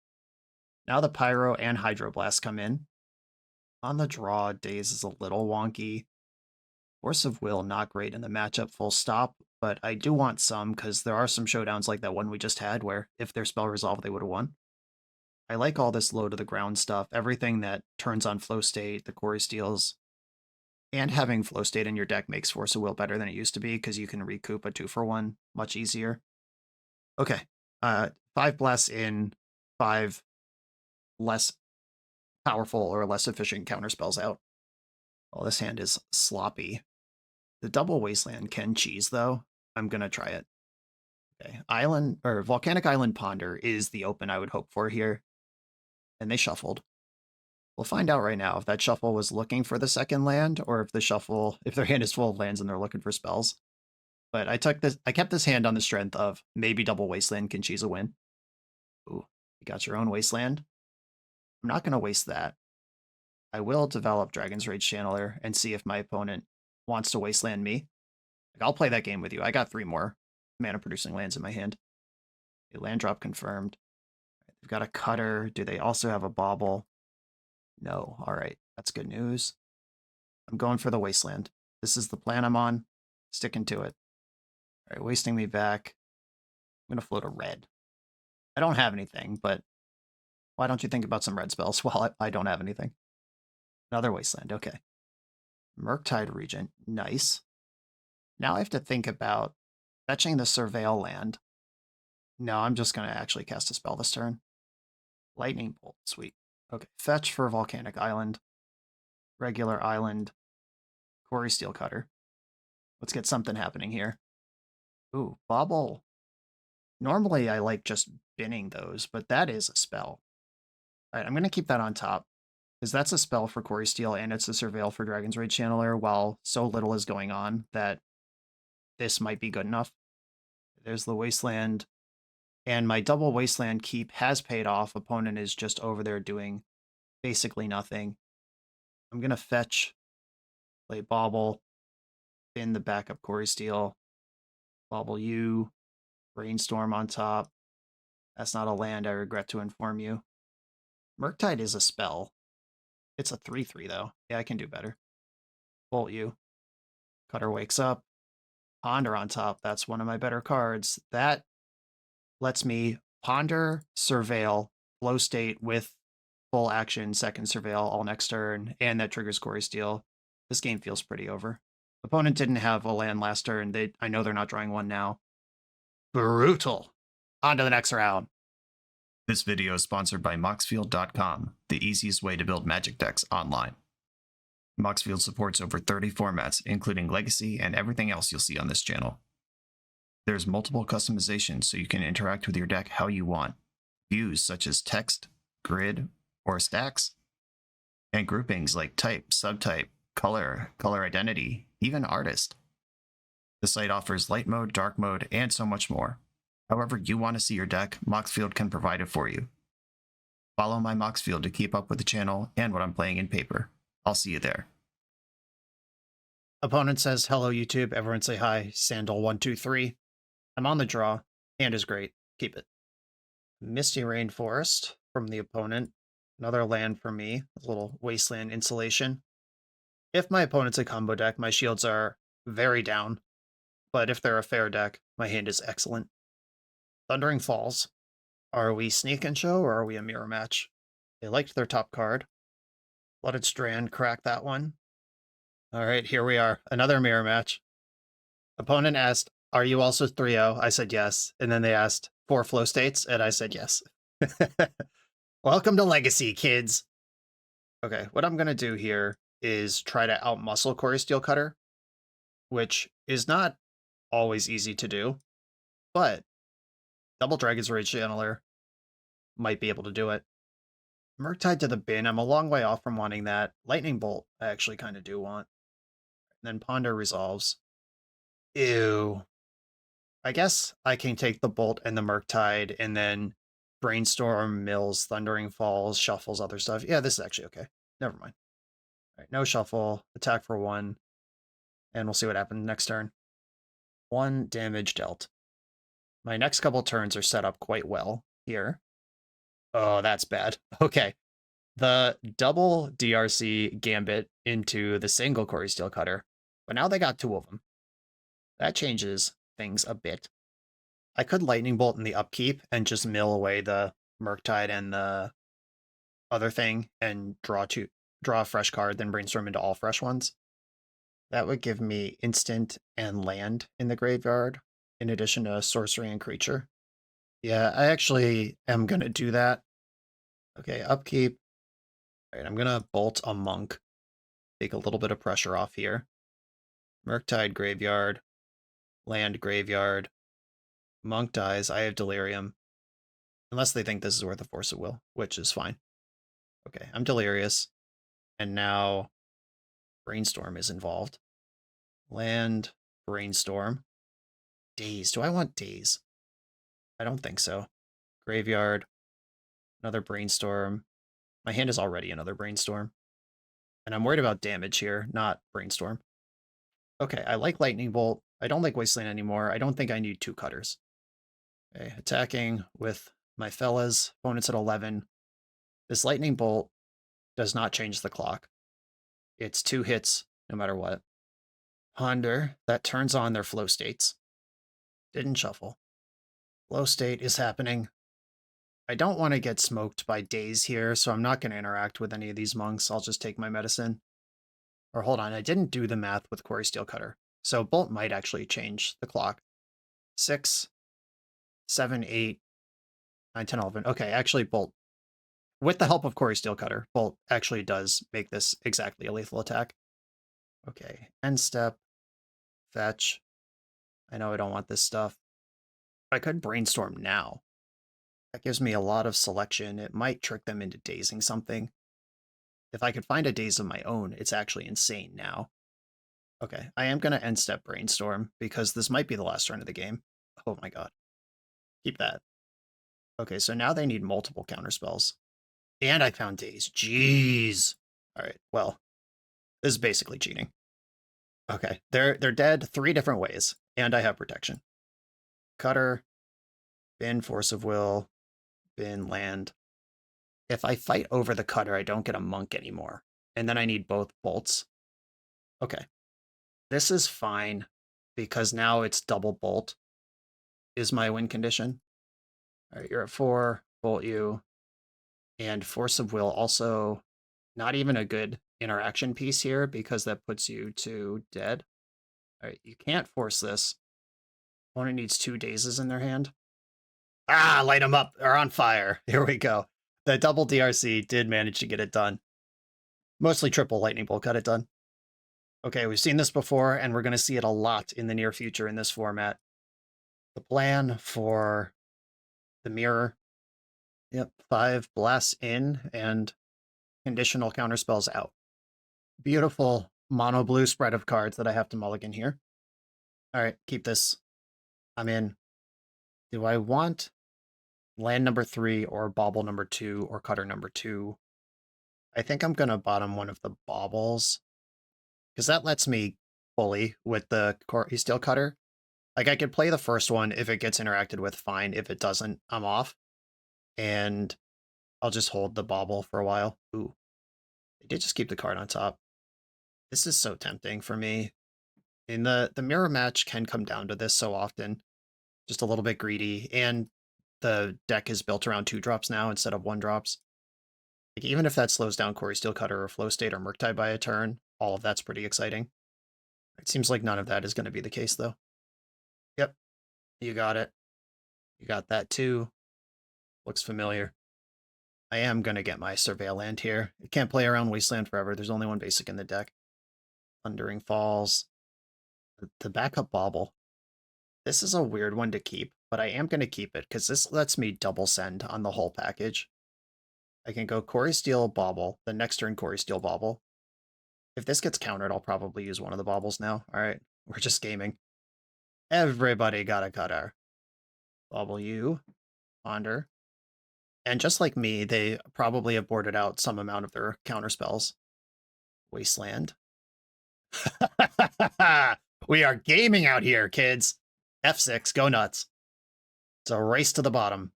Now the Pyro and Hydroblast come in. On the draw, Days is a little wonky. Force of Will, not great in the matchup, full stop, but I do want some, because there are some showdowns like that one we just had, where if their spell resolved, they would have won. I like all this low to the ground stuff, everything that turns on flow state, the Corey Steels, and having flow state in your deck makes Force of Will better than it used to be, because you can recoup a 2-for-1 much easier. Okay, 5 blasts in, 5 less powerful or less efficient counter spells out. Oh, this hand is sloppy. The double Wasteland can cheese, though. I'm gonna try it. Okay, Island, or Volcanic Island Ponder is the open I would hope for here. And they shuffled. We'll find out right now if that shuffle was looking for the second land, or if the shuffle, if their hand is full of lands and they're looking for spells. But I kept this hand on the strength of maybe double Wasteland can cheese a win. Ooh, you got your own Wasteland. I'm not gonna waste that. I will develop Dragon's Rage Channeler and see if my opponent wants to Wasteland me. Like, I'll play that game with you. I got 3 more mana-producing lands in my hand. A land drop confirmed. They've got a Cutter. Do they also have a Bauble? No. All right. That's good news. I'm going for the Wasteland. This is the plan I'm on. Sticking to it. All right, wasting me back. I'm going to float a red. I don't have anything, but why don't you think about some red spells while I don't have anything? Another Wasteland. Okay. Murktide Regent. Nice. Now I have to think about fetching the Surveil land. No, I'm just going to actually cast a spell this turn. Lightning Bolt. Sweet. Okay. Fetch for Volcanic Island. Regular Island. Corey Steelcutter. Let's get something happening here. Ooh, Bobble. Normally I like just binning those, but that is a spell. All right, I'm going to keep that on top, because that's a spell for Corey Steel, and it's a Surveil for Dragon's Rage Channeler, while so little is going on that this might be good enough. There's the Wasteland, and my double Wasteland keep has paid off. Opponent is just over there doing basically nothing. I'm going to fetch, play Bauble, bin the backup Corey Steel, Bauble you, Brainstorm on top. That's not a land, I regret to inform you. Murktide is a spell. It's a 3/3 though. Yeah, I can do better. Bolt you. Cutter wakes up. Ponder on top. That's one of my better cards. That lets me ponder, surveil, flow state with full action, second surveil all next turn, and that triggers Quarry Steel. This game feels pretty over. Opponent didn't have a land last turn. I know they're not drawing one now. Brutal. On to the next round. This video is sponsored by Moxfield.com, the easiest way to build Magic decks online. Moxfield supports over 30 formats, including Legacy and everything else you'll see on this channel. There's multiple customizations so you can interact with your deck how you want. Views such as text, grid, or stacks. And groupings like type, subtype, color, color identity, even artist. The site offers light mode, dark mode, and so much more. However you want to see your deck, Moxfield can provide it for you. Follow my Moxfield to keep up with the channel and what I'm playing in paper. I'll see you there. Opponent says, hello YouTube, everyone say hi, Sandal123. I'm on the draw, hand is great, keep it. Misty Rainforest from the opponent, another land for me, a little wasteland insulation. If my opponent's a combo deck, my shields are very down, but if they're a fair deck, my hand is excellent. Thundering Falls. Are we sneak and show or are we a mirror match? They liked their top card. Blooded Strand, crack that one. All right, here we are. Another mirror match. Opponent asked, are you also 3-0? I said yes. And then they asked 4 flow states, and I said yes. Welcome to Legacy, kids. Okay, what I'm going to do here is try to outmuscle Quarry Steel Cutter, which is not always easy to do, but Double Dragon's Rage Channeler might be able to do it. Murktide to the bin. I'm a long way off from wanting that. Lightning Bolt, I actually kind of do want. And then Ponder resolves. Ew. I guess I can take the Bolt and the Murktide and then Brainstorm, Mills, Thundering Falls, Shuffles, other stuff. Yeah, this is actually okay. Never mind. All right, no Shuffle. Attack for 1. And we'll see what happens next turn. 1 damage dealt. My next couple turns are set up quite well here. Oh, that's bad. Okay. The double DRC Gambit into the single Quarry Steel Cutter. But now they got 2 of them. That changes things a bit. I could Lightning Bolt in the upkeep and just mill away the Murktide and the other thing and draw a fresh card, then brainstorm into all fresh ones. That would give me instant and land in the graveyard, in addition to sorcery and creature. Yeah, I actually am going to do that. Okay, upkeep. All right, I'm going to bolt a monk. Take a little bit of pressure off here. Murktide graveyard. Land graveyard. Monk dies. I have Delirium. Unless they think this is worth a Force of Will, which is fine. Okay, I'm Delirious. And now Brainstorm is involved. Land, Brainstorm. Daze. Do I want Daze? I don't think so. Graveyard. Another Brainstorm. My hand is already another Brainstorm. And I'm worried about damage here, not Brainstorm. Okay, I like Lightning Bolt. I don't like Wasteland anymore. I don't think I need 2 cutters. Okay, attacking with my fellas. Opponent's at 11. This Lightning Bolt does not change the clock. It's 2 hits no matter what. Ponder. That turns on their flow states. Didn't shuffle. Flow state is happening. I don't want to get smoked by Daze here, so I'm not going to interact with any of these monks. I'll just take my medicine. Or hold on, I didn't do the math with Quarry Steel Cutter. So Bolt might actually change the clock. 6, 7, 8, 9, 10, 11. Okay, actually Bolt. With the help of Quarry Steel Cutter, Bolt actually does make this exactly a lethal attack. Okay, end step. Fetch. I know I don't want this stuff. I could Brainstorm now. That gives me a lot of selection. It might trick them into dazing something. If I could find a daze of my own, it's actually insane now. Okay, I am going to end step Brainstorm because this might be the last turn of the game. Oh my god. Keep that. Okay, so now they need multiple counterspells. And I found daze. Jeez. All right, well, this is basically cheating. Okay, they're dead 3 different ways, and I have protection. Cutter, bin Force of Will, bin land. If I fight over the cutter, I don't get a monk anymore. and then I need both bolts. Okay. This is fine, because now it's double bolt is my win condition. All right, you're at 4, bolt you, and Force of Will also not even a good interaction piece here, because that puts you to dead. All right, you can't force this. Opponent needs 2 dazes in their hand. Ah, light them up. They're on fire. Here we go. The double DRC did manage to get it done. Mostly triple lightning bolt got it done. Okay, we've seen this before, and we're going to see it a lot in the near future in this format. The plan for the mirror. Yep, 5 blasts in and conditional counterspells out. Beautiful mono blue spread of cards that I have to mulligan here. All right, keep this. I'm in. Do I want land number 3 or bauble number 2 or cutter number 2? I think I'm going to bottom one of the baubles, because that lets me fully with the steel cutter. Like, I could play the first one. If it gets interacted with, fine. If it doesn't, I'm off. And I'll just hold the bauble for a while. Ooh, they did just keep the card on top. This is so tempting for me. And the mirror match can come down to this so often. Just a little bit greedy. And the deck is built around 2-drops now instead of 1-drops. Like, even if that slows down Quarry Steel Cutter or Flow State or Murktide by a turn, all of that's pretty exciting. It seems like none of that is going to be the case, though. Yep, you got it. You got that, too. Looks familiar. I am going to get my Surveil land here. You can't play around Wasteland forever. There's only one basic in the deck. Thundering Falls. The backup bauble. This is a weird one to keep, but I am going to keep it because this lets me double send on the whole package. I can go Quarry Steel Bauble, the next turn Quarry Steel Bauble. If this gets countered, I'll probably use one of the baubles now. All right, we're just gaming. Everybody got a cutter. Bauble you, Ponder. And just like me, they probably have boarded out some amount of their counter spells. Wasteland. We are gaming out here, kids. F6, go nuts. It's a race to the bottom.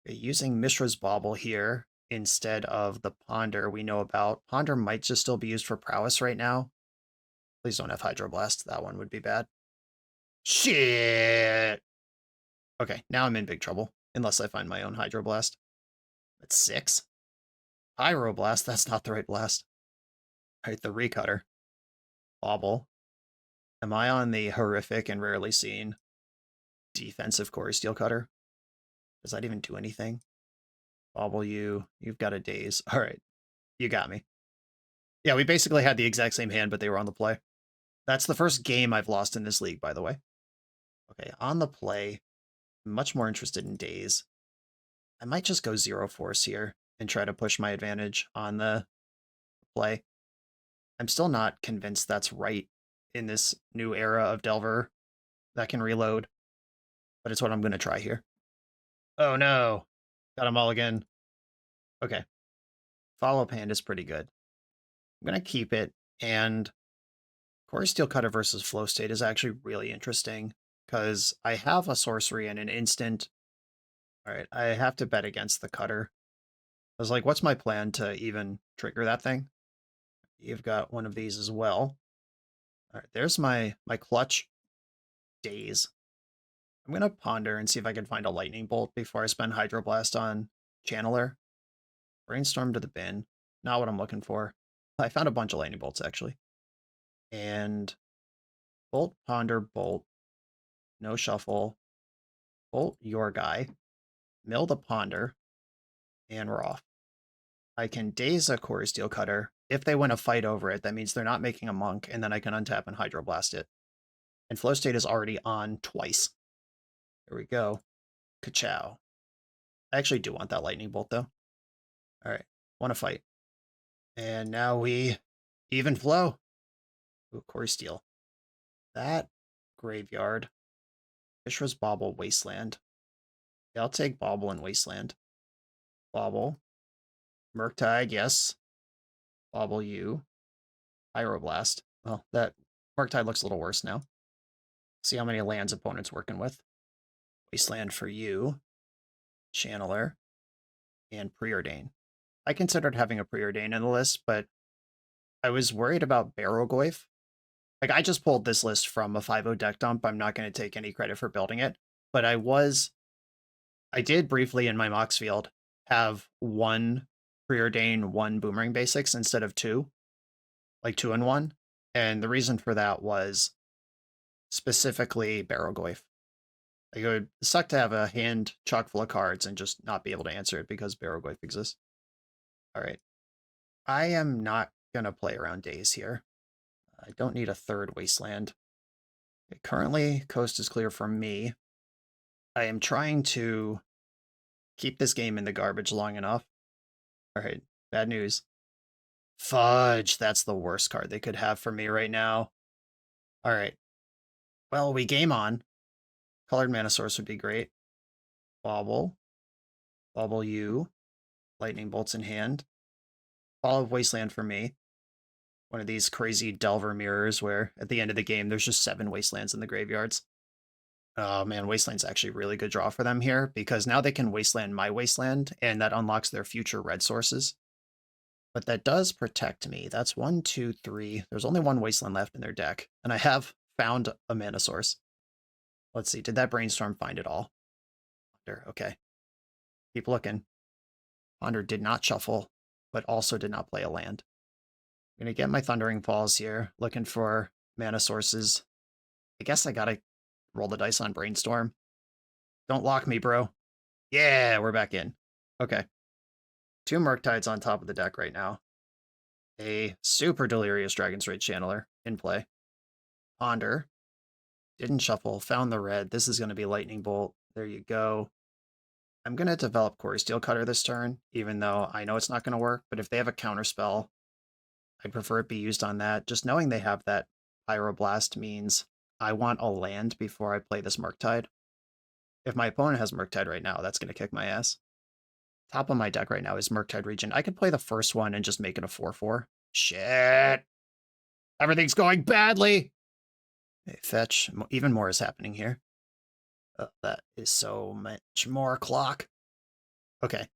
Using Mishra's Bauble here instead of the Ponder we know about. Ponder might just still be used for prowess right now. Please don't have Hydroblast. That one would be bad. Shit! Okay, now I'm in big trouble. Unless I find my own Hydroblast. That's 6. Pyroblast, that's not the right blast. Alright, the Recutter. Bauble. Am I on the horrific and rarely seen defensive Quarry Steel Cutter? Does that even do anything? Bauble you. You've got a daze. Alright, you got me. Yeah, we basically had the exact same hand, but they were on the play. That's the first game I've lost in this league, by the way. Okay, on the play. I'm much more interested in daze. I might just go 0 force here and try to push my advantage on the play. I'm still not convinced that's right in this new era of Delver that can reload, but it's what I'm going to try here. Oh no, got a mulligan. Okay, Follow Hand is pretty good. I'm going to keep it, and Quarry Steel Cutter versus Flow State is actually really interesting, because I have a sorcery and an instant. Alright, I have to bet against the cutter. I was like, what's my plan to even trigger that thing? You've got one of these as well. Alright, there's my clutch. Daze. I'm going to Ponder and see if I can find a Lightning Bolt before I spend Hydroblast on Channeler. Brainstorm to the bin. Not what I'm looking for. I found a bunch of Lightning Bolts, actually. And Bolt, Ponder, Bolt. No shuffle. Bolt your guy. Mill the Ponder. And we're off. I can daze a Quarry Steel Cutter. If they win a fight over it, that means they're not making a monk, and then I can untap and Hydroblast it. And Flow State is already on twice. There we go. Ka-chow. I actually do want that Lightning Bolt, though. Alright, want to fight. And now we even flow. Ooh, Quarry Steel. That Graveyard. Mishra's Bauble, Wasteland. Yeah, I'll take Bauble and Wasteland. Bauble. Murktide, yes. Bauble you. Pyroblast. Well, that Murktide looks a little worse now. See how many lands opponent's working with. Wasteland for you. Channeler. And Preordain. I considered having a Preordain in the list, but I was worried about Barrowgoyf. Like, I just pulled this list from a 5.0 deck dump. I'm not going to take any credit for building it, but I did briefly in my Mox field have one Preordain, one Boomerang Basics instead of two, like 2 in 1. And the reason for that was specifically Barrowgoyf. Like, it would suck to have a hand chock full of cards and just not be able to answer it because Barrowgoyf exists. All right. I am not going to play around days here. I don't need a third Wasteland. Okay, currently, coast is clear for me. I am trying to keep this game in the garbage long enough. All right, bad news. Fudge, that's the worst card they could have for me right now. All right. Well, we game on. Colored Mana Source would be great. Bobble. Bobble you. Lightning Bolts in hand. Fall of Wasteland for me. One of these crazy Delver mirrors where at the end of the game there's just 7 Wastelands in the graveyards. Oh man, Wasteland's actually a really good draw for them here because now they can Wasteland my Wasteland and that unlocks their future red sources. But that does protect me. That's 1, 2, 3. There's only 1 Wasteland left in their deck. And I have found a mana source. Let's see, did that Brainstorm find it all? Okay. Keep looking. Ponder did not shuffle, but also did not play a land. I'm going to get my Thundering Falls here, looking for mana sources. I guess I got to roll the dice on Brainstorm. Don't lock me, bro. Yeah, we're back in. Okay. 2 Murktides on top of the deck right now. A super Delirious Dragon's Rage Channeler in play. Ponder. Didn't shuffle. Found the red. This is going to be Lightning Bolt. There you go. I'm going to develop Quarry Steel Cutter this turn, even though I know it's not going to work. But if they have a counter spell, I'd prefer it be used on that. Just knowing they have that Pyroblast means I want a land before I play this Murktide. If my opponent has Murktide right now, that's going to kick my ass. Top of my deck right now is Murktide Regent. I could play the first one and just make it a 4/4. Shit! Everything's going badly! Okay, fetch. Even more is happening here. That is so much more clock. Okay.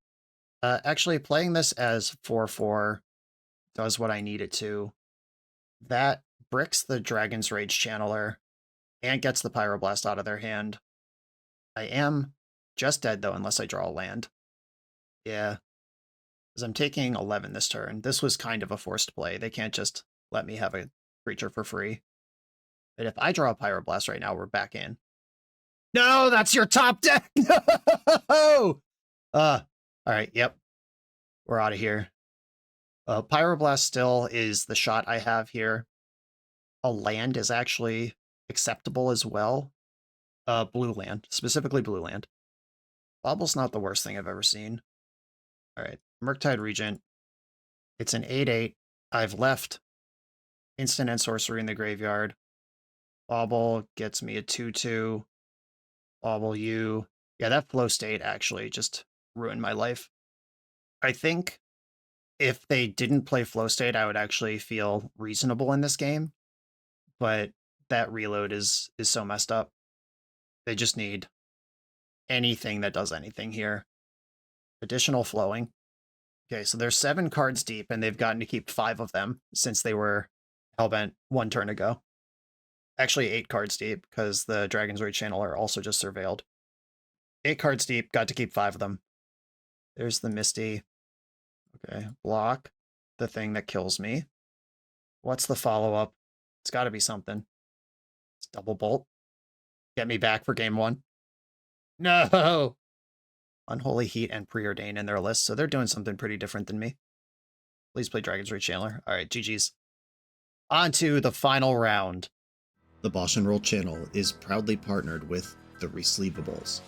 Actually, playing this as 4/4 does what I need it to. That bricks the Dragon's Rage Channeler and gets the Pyroblast out of their hand. I am just dead, though, unless I draw a land. Yeah. Because I'm taking 11 this turn. This was kind of a forced play. They can't just let me have a creature for free. But if I draw a Pyroblast right now, we're back in. No, that's your top deck! No! All right, yep. We're out of here. Pyroblast still is the shot I have here. A land is actually acceptable as well. Blue land, specifically blue land. Bobble's not the worst thing I've ever seen. All right, Murktide Regent. It's an 8/8. I've left instant and sorcery in the graveyard. Bobble gets me a 2/2. Bobble you. Yeah, that flow state actually just ruined my life. I think if they didn't play flow state, I would actually feel reasonable in this game. But that reload is so messed up. They just need anything that does anything here. Additional flowing. Okay, so they're 7 cards deep, and they've gotten to keep 5 of them since they were hellbent 1 turn ago. Actually, 8 cards deep, because the Dragon's Rage Channeler also just surveilled. 8 cards deep, got to keep 5 of them. There's the Misty. Okay, block the thing that kills me. What's the follow-up? It's got to be something. It's Double Bolt. Get me back for game 1. No! Unholy Heat and Preordain in their list, so they're doing something pretty different than me. Please play Dragon's Rage Channeler. All right, GG's. On to the final round. The BoshNRoll channel is proudly partnered with the Resleevables.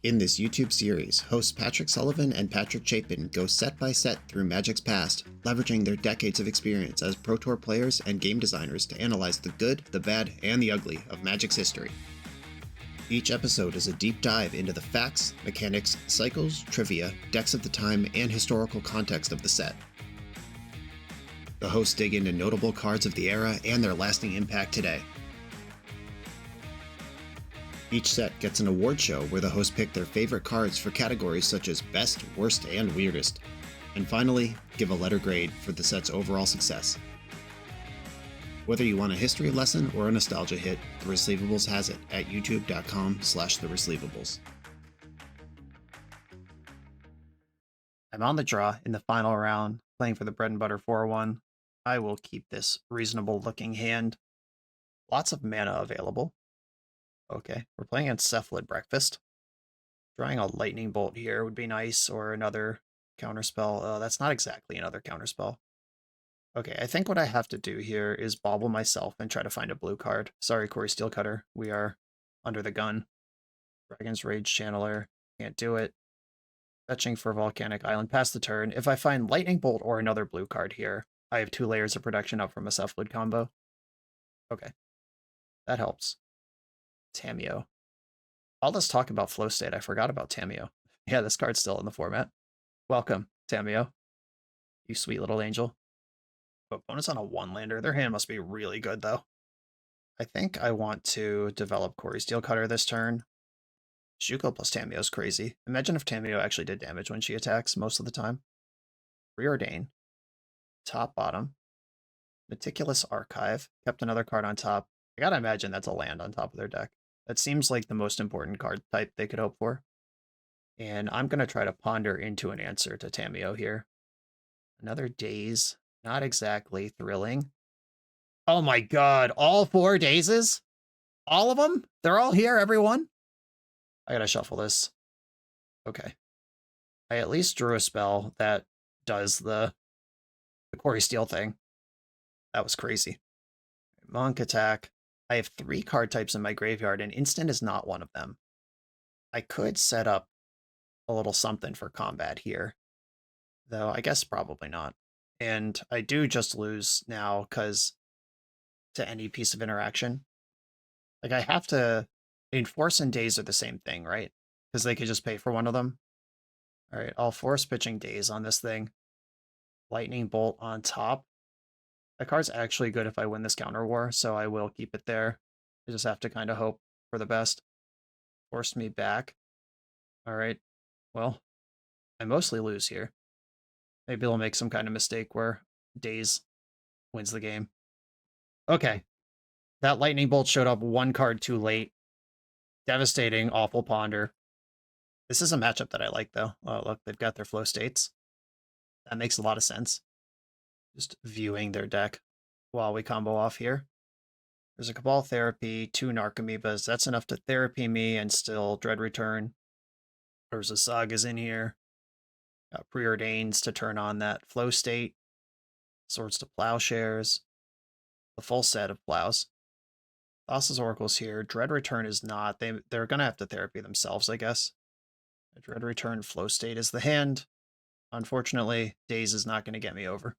In this YouTube series, hosts Patrick Sullivan and Patrick Chapin go set by set through Magic's past, leveraging their decades of experience as Pro Tour players and game designers to analyze the good, the bad, and the ugly of Magic's history. Each episode is a deep dive into the facts, mechanics, cycles, trivia, decks of the time, and historical context of the set. The hosts dig into notable cards of the era and their lasting impact today. Each set gets an award show where the hosts pick their favorite cards for categories such as Best, Worst, and Weirdest. And finally, give a letter grade for the set's overall success. Whether you want a history lesson or a nostalgia hit, The Receivables has it at youtube.com/thereceivables. I'm on the draw in the final round, playing for the bread and butter 4-1. I will keep this reasonable looking hand. Lots of mana available. Okay, we're playing against Cephalid Breakfast. Drawing a lightning bolt here would be nice, or another counterspell. That's not exactly another counterspell. Okay, I think what I have to do here is bobble myself and try to find a blue card. Sorry, Corey Steelcutter. We are under the gun. Dragon's Rage Channeler. Can't do it. Fetching for Volcanic Island. Pass the turn. If I find Lightning Bolt or another blue card here, I have 2 layers of protection up from a Cephalid combo. Okay. That helps. Tamiyo. All this talk about flow state, I forgot about Tamiyo. Yeah, this card's still in the format. Welcome, Tamiyo. You sweet little angel. Opponent's on a 1-lander. Their hand must be really good, though. I think I want to develop Corey Steelcutter this turn. Shuko plus Tamiyo's crazy. Imagine if Tamiyo actually did damage when she attacks most of the time. Preordain. Top, bottom. Meticulous Archive. Kept another card on top. I gotta imagine that's a land on top of their deck. That seems like the most important card type they could hope for. And I'm gonna try to ponder into an answer to Tamiyo here. Another Daze. Not exactly thrilling. Oh my god, all 4 Dazes? All of them? They're all here, everyone? I gotta shuffle this. Okay. I at least drew a spell that does the Corey Steel thing. That was crazy. Monk attack. I have 3 card types in my graveyard, and instant is not one of them. I could set up a little something for combat here, though I guess probably not. And I do just lose now because to any piece of interaction. Like I have to enforce and daze are the same thing, right? Because they could just pay for one of them. All right, I'll force pitching daze on this thing. Lightning bolt on top. That card's actually good if I win this counter war, so I will keep it there. I just have to kind of hope for the best. Forced me back. All right, well, I mostly lose here. Maybe they'll make some kind of mistake where daze wins the game. Okay. That lightning bolt showed up 1 card too late. Devastating, awful ponder. This is a matchup that I like, though. Oh, look, they've got their flow states. That makes a lot of sense. Just viewing their deck while we combo off here. There's a Cabal Therapy, 2 Narcomoebas. That's enough to therapy me and still Dread Return. There's a Saga's in here. Got Preordains to turn on that flow state. Swords to Plowshares. The full set of plows. Thassa's Oracle's here. Dread Return is not. They're going to have to therapy themselves, I guess. Dread Return flow state is the hand. Unfortunately, Daze is not going to get me over.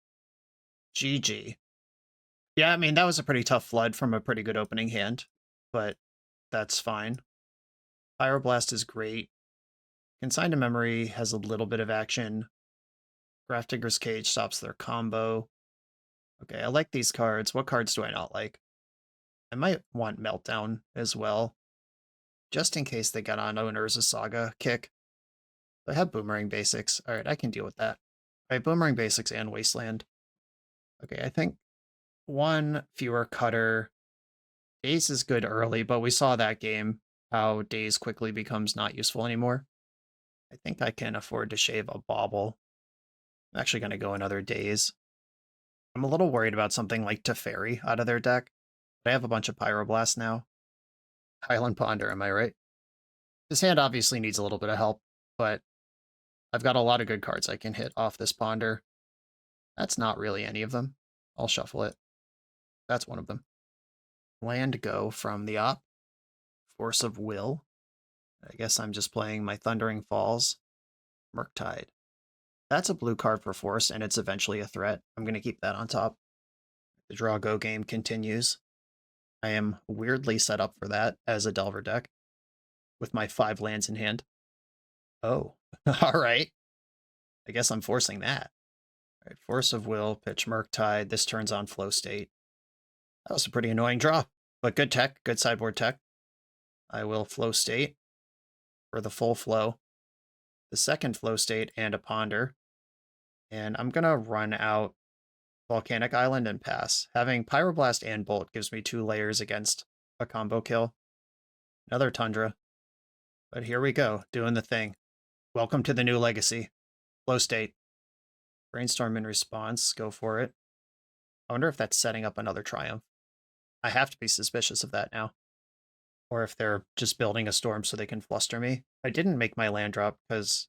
GG. Yeah, I mean, that was a pretty tough flood from a pretty good opening hand, but that's fine. Pyroblast is great. Consign to Memory has a little bit of action. Grafdigger's Cage stops their combo. Okay, I like these cards. What cards do I not like? I might want Meltdown as well, just in case they got on an Urza Saga kick. I have Boomerang Basics. All right, I can deal with that. I have Boomerang Basics and Wasteland. Okay, I think 1 fewer cutter. Daze is good early, but we saw that game, how Daze quickly becomes not useful anymore. I think I can afford to shave a Bauble. I'm actually going to go another Daze. I'm a little worried about something like Teferi out of their deck, but I have a bunch of Pyroblast now. Highland Ponder, am I right? This hand obviously needs a little bit of help, but I've got a lot of good cards I can hit off this Ponder. That's not really any of them. I'll shuffle it. That's one of them. Land go from the op. Force of Will. I guess I'm just playing my Thundering Falls. Murktide. That's a blue card for force, and it's eventually a threat. I'm going to keep that on top. The draw go game continues. I am weirdly set up for that as a Delver deck with my 5 lands in hand. Oh, all right. I guess I'm forcing that. All right, Force of Will, pitch Murktide. This turns on flow state. That was a pretty annoying draw, but good tech, good sideboard tech. I will flow state for the full flow, the second flow state, and a ponder. And I'm going to run out Volcanic Island and pass. Having Pyroblast and Bolt gives me 2 layers against a combo kill. Another Tundra. But here we go, doing the thing. Welcome to the new legacy. Flow state. Brainstorm in response, go for it. I wonder if that's setting up another Triumph. I have to be suspicious of that now. Or if they're just building a storm so they can fluster me. I didn't make my land drop because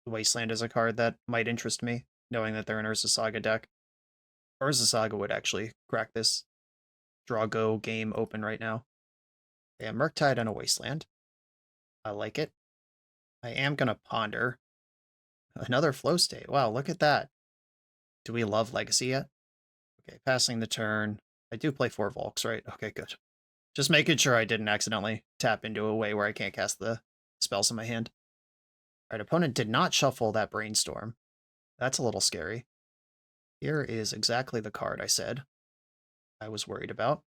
Wasteland is a card that might interest me, knowing that they're an Urza Saga deck. Urza Saga would actually crack this draw-go game open right now. Okay, a Murktide and a Wasteland. I like it. I am going to ponder. Another flow state. Wow, look at that. Do we love Legacy yet? Okay, passing the turn. I do play 4 Volks, right? Okay, good. Just making sure I didn't accidentally tap into a way where I can't cast the spells in my hand. Alright, opponent did not shuffle that Brainstorm. That's a little scary. Here is exactly the card I said I was worried about.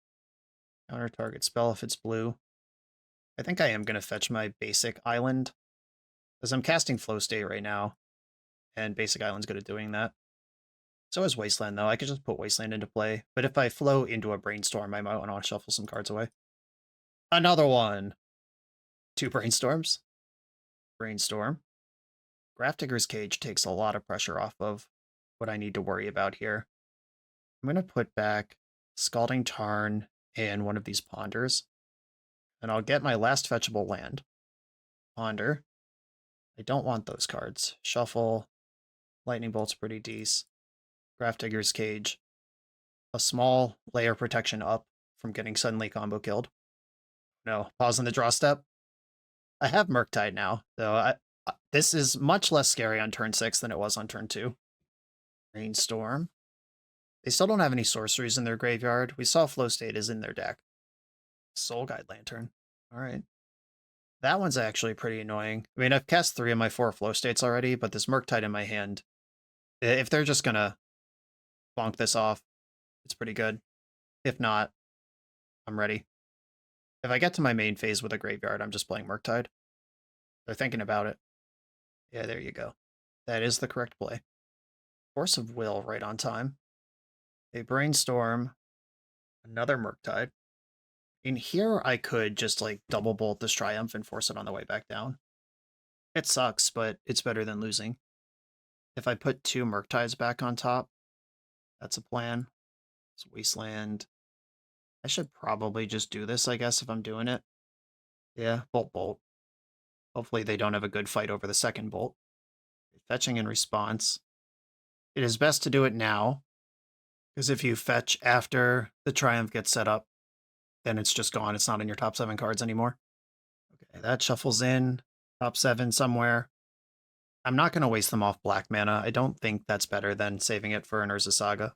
Counter target spell if it's blue. I think I am going to fetch my basic island, because I'm casting Flow State right now, and basic island's good at doing that. So is Wasteland, though. I could just put Wasteland into play, but if I flow into a Brainstorm, I might want to shuffle some cards away. Another one! 2 Brainstorms. Brainstorm. Grafdigger's Cage takes a lot of pressure off of what I need to worry about here. I'm going to put back Scalding Tarn and one of these Ponders, and I'll get my last fetchable land. Ponder. I don't want those cards. Shuffle. Lightning Bolt's pretty decent. Grafdigger's Cage. A small layer protection up from getting suddenly combo killed. No, pause on the draw step. I have Murktide now, though. This is much less scary on turn 6 than it was on turn 2. Rainstorm. They still don't have any sorceries in their graveyard. We saw Flow State is in their deck. Soul Guide Lantern. Alright. That one's actually pretty annoying. I mean, I've cast 3 of my 4 Flow States already, but this Murktide in my hand, if they're just gonna bonk this off, it's pretty good. If not, I'm ready. If I get to my main phase with a graveyard, I'm just playing Murktide. They're thinking about it. Yeah, there you go. That is the correct play. Force of Will right on time. A Brainstorm. Another Murktide. In here, I could just, like, double bolt this Triumph and force it on the way back down. It sucks, but it's better than losing. If I put 2 Murktides back on top, that's a plan. It's Wasteland. I should probably just do this, I guess, if I'm doing it. Yeah, bolt. Hopefully they don't have a good fight over the second bolt. Fetching in response. It is best to do it now, because if you fetch after the Triumph gets set up, then it's just gone. It's not in your top 7 cards anymore. Okay, that shuffles in. Top 7 somewhere. I'm not going to waste them off black mana. I don't think that's better than saving it for an Urza Saga.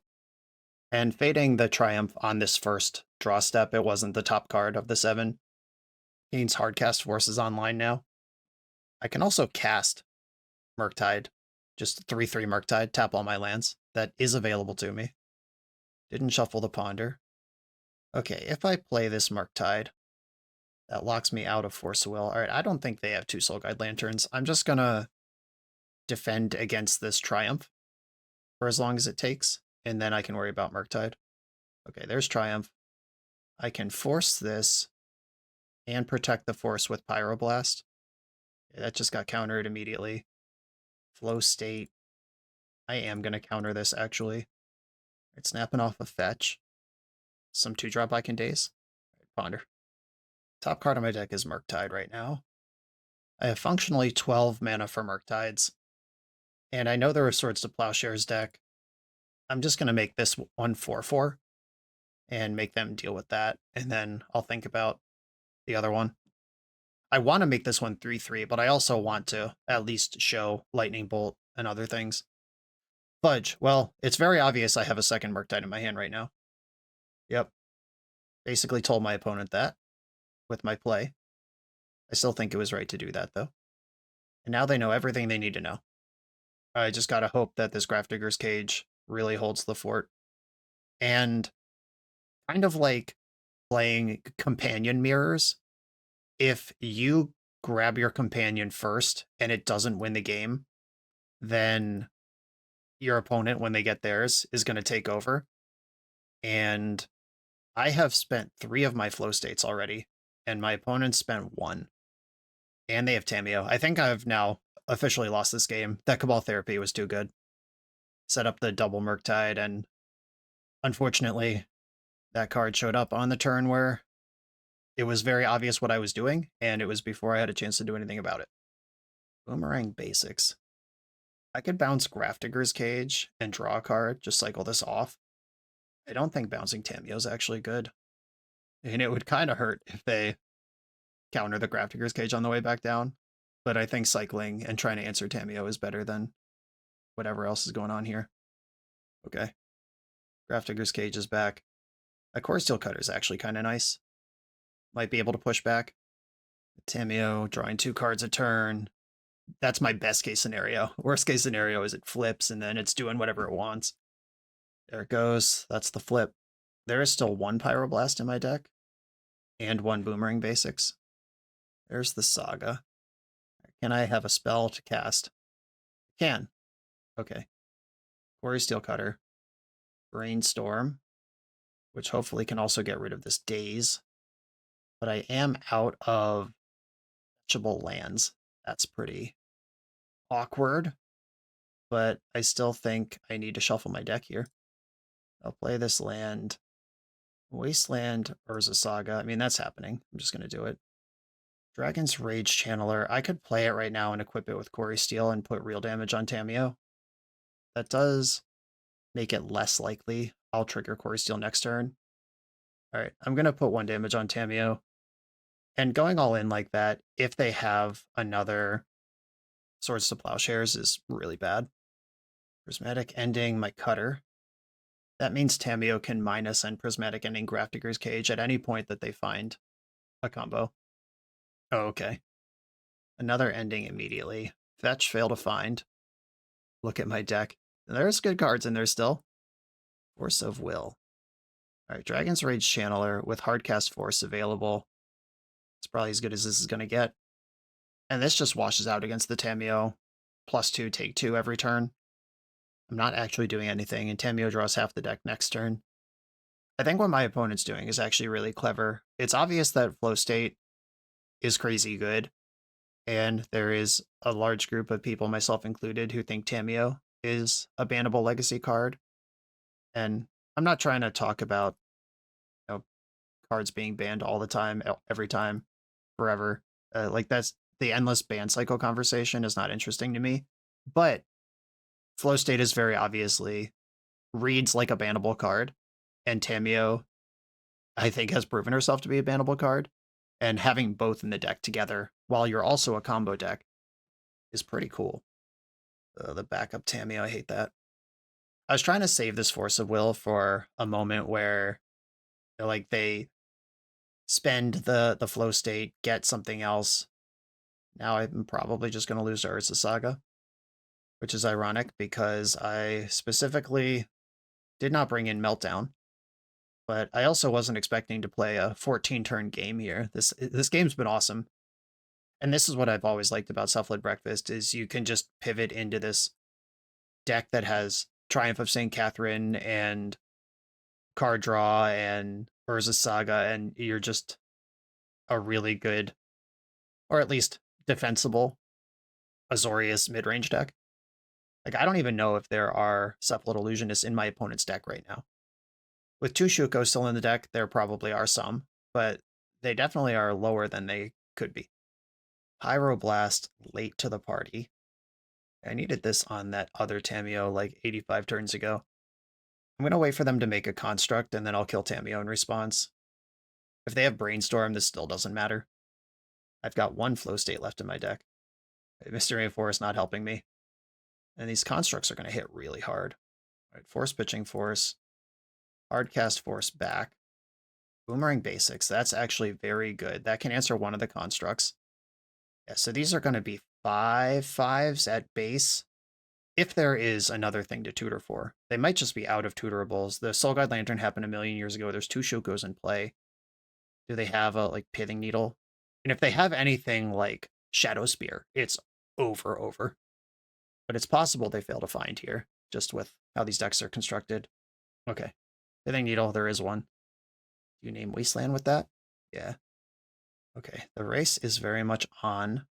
And fading the Triumph on this first draw step, it wasn't the top card of the 7. Gains Hardcast Forces online now. I can also cast Murktide. Just 3/3 Murktide, tap all my lands. That is available to me. Didn't shuffle the Ponder. Okay, if I play this Murktide, that locks me out of Force of Will. Alright, I don't think they have 2 Soul Guide Lanterns. I'm just gonna defend against this Triumph for as long as it takes, and then I can worry about Murktide. Okay, there's Triumph. I can force this and protect the force with Pyroblast. Yeah, that just got countered immediately. Flow State. I am going to counter this, actually. It's snapping off a fetch. Some 2-drop I can daze. Ponder. Top card on my deck is Murktide right now. I have functionally 12 mana for Murktides. And I know there are Swords to Plowshares deck. I'm just going to make this one 4/4 and make them deal with that. And then I'll think about the other one. I want to make this one 3/3, but I also want to at least show Lightning Bolt and other things. Fudge. Well, it's very obvious I have a second Murktide in my hand right now. Yep. Basically told my opponent that with my play. I still think it was right to do that, though. And now they know everything they need to know. I just gotta hope that this Grafdigger's Cage really holds the fort. And kind of like playing companion mirrors, if you grab your companion first and it doesn't win the game, then your opponent, when they get theirs, is going to take over. And I have spent 3 of my flow states already, and my opponent spent 1. And they have Tameo. I think I've now officially lost this game. That Cabal Therapy was too good. Set up the double Murktide, and unfortunately, that card showed up on the turn where it was very obvious what I was doing, and it was before I had a chance to do anything about it. Boomerang Basics. I could bounce Grafdigger's Cage and draw a card, just cycle this off. I don't think bouncing Tameo is actually good. And it would kind of hurt if they counter the Grafdigger's Cage on the way back down. But I think cycling and trying to answer Tameo is better than whatever else is going on here. Okay. Grafdigger's Cage is back. A Core Steel Cutter is actually kind of nice. Might be able to push back. Tameo drawing 2 cards a turn. That's my best case scenario. Worst case scenario is it flips and then it's doing whatever it wants. There it goes. That's the flip. There is still 1 Pyroblast in my deck and 1 Boomerang Basics. There's the Saga. Can I have a spell to cast? Can. Okay. Quarry Steel Cutter. Brainstorm, which hopefully can also get rid of this Daze. But I am out of fetchable lands. That's pretty awkward, but I still think I need to shuffle my deck here. I'll play this land. Wasteland Urza Saga. I mean, that's happening. I'm just going to do it. Dragon's Rage Channeler. I could play it right now and equip it with Quarry Steel and put real damage on Tameo. That does make it less likely I'll trigger Quarry Steel next turn. All right, I'm going to put 1 damage on Tameo. And going all in like that, if they have another Swords to Plowshares, is really bad. Prismatic Ending my Cutter. That means Tameo can minus and Prismatic Ending Grafdigger's Cage at any point that they find a combo. Oh, okay. Another ending immediately. Fetch, fail to find. Look at my deck. There's good cards in there still. Force of Will. Alright, Dragon's Rage Channeler with Hardcast Force available. It's probably as good as this is going to get. And this just washes out against the Tameo. +2, take 2 every turn. I'm not actually doing anything, and Tameo draws half the deck next turn. I think what my opponent's doing is actually really clever. It's obvious that Flow State is crazy good, and there is a large group of people, myself included, who think Tameo is a bannable legacy card. And I'm not trying to talk about cards being banned all the time, every time, forever. Like that's the endless ban cycle conversation is not interesting to me. But Flow State is very obviously reads like a bannable card, and Tameo, I think, has proven herself to be a bannable card. And having both in the deck together while you're also a combo deck is pretty cool. The backup Tameo, I hate that. I was trying to save this Force of Will for a moment where like they spend the Flow State, get something else. Now I'm probably just going to lose to Urza Saga, which is ironic because I specifically did not bring in Meltdown, but I also wasn't expecting to play a 14-turn game here. This game's been awesome. And this is what I've always liked about Self-Led Breakfast, is you can just pivot into this deck that has Triumph of St. Catherine and card draw and Urza Saga, and you're just a really good, or at least defensible, Azorius mid-range deck. Like, I don't even know if there are Cephalid Illusionists in my opponent's deck right now. With 2 Shuko still in the deck, there probably are some, but they definitely are lower than they could be. Pyroblast late to the party. I needed this on that other Tameo like 85 turns ago. I'm going to wait for them to make a construct, and then I'll kill Tameo in response. If they have Brainstorm, this still doesn't matter. I've got 1 Flow State left in my deck. Mystery of Force not helping me. And these constructs are going to hit really hard. All right, Force Pitching Force. Hardcast Force back. Boomerang Basics. That's actually very good. That can answer one of the constructs. Yeah, so these are going to be 5/5s at base. If there is another thing to tutor for. They might just be out of tuturables. The Soul Guide Lantern happened a million years ago. There's 2 Shukos in play. Do they have a like Pithing Needle? And if they have anything like Shadow Spear, it's over. But it's possible they fail to find here, just with how these decks are constructed. Okay. Pithing Needle, there is one. Do you name Wasteland with that? Yeah. Okay. The race is very much on.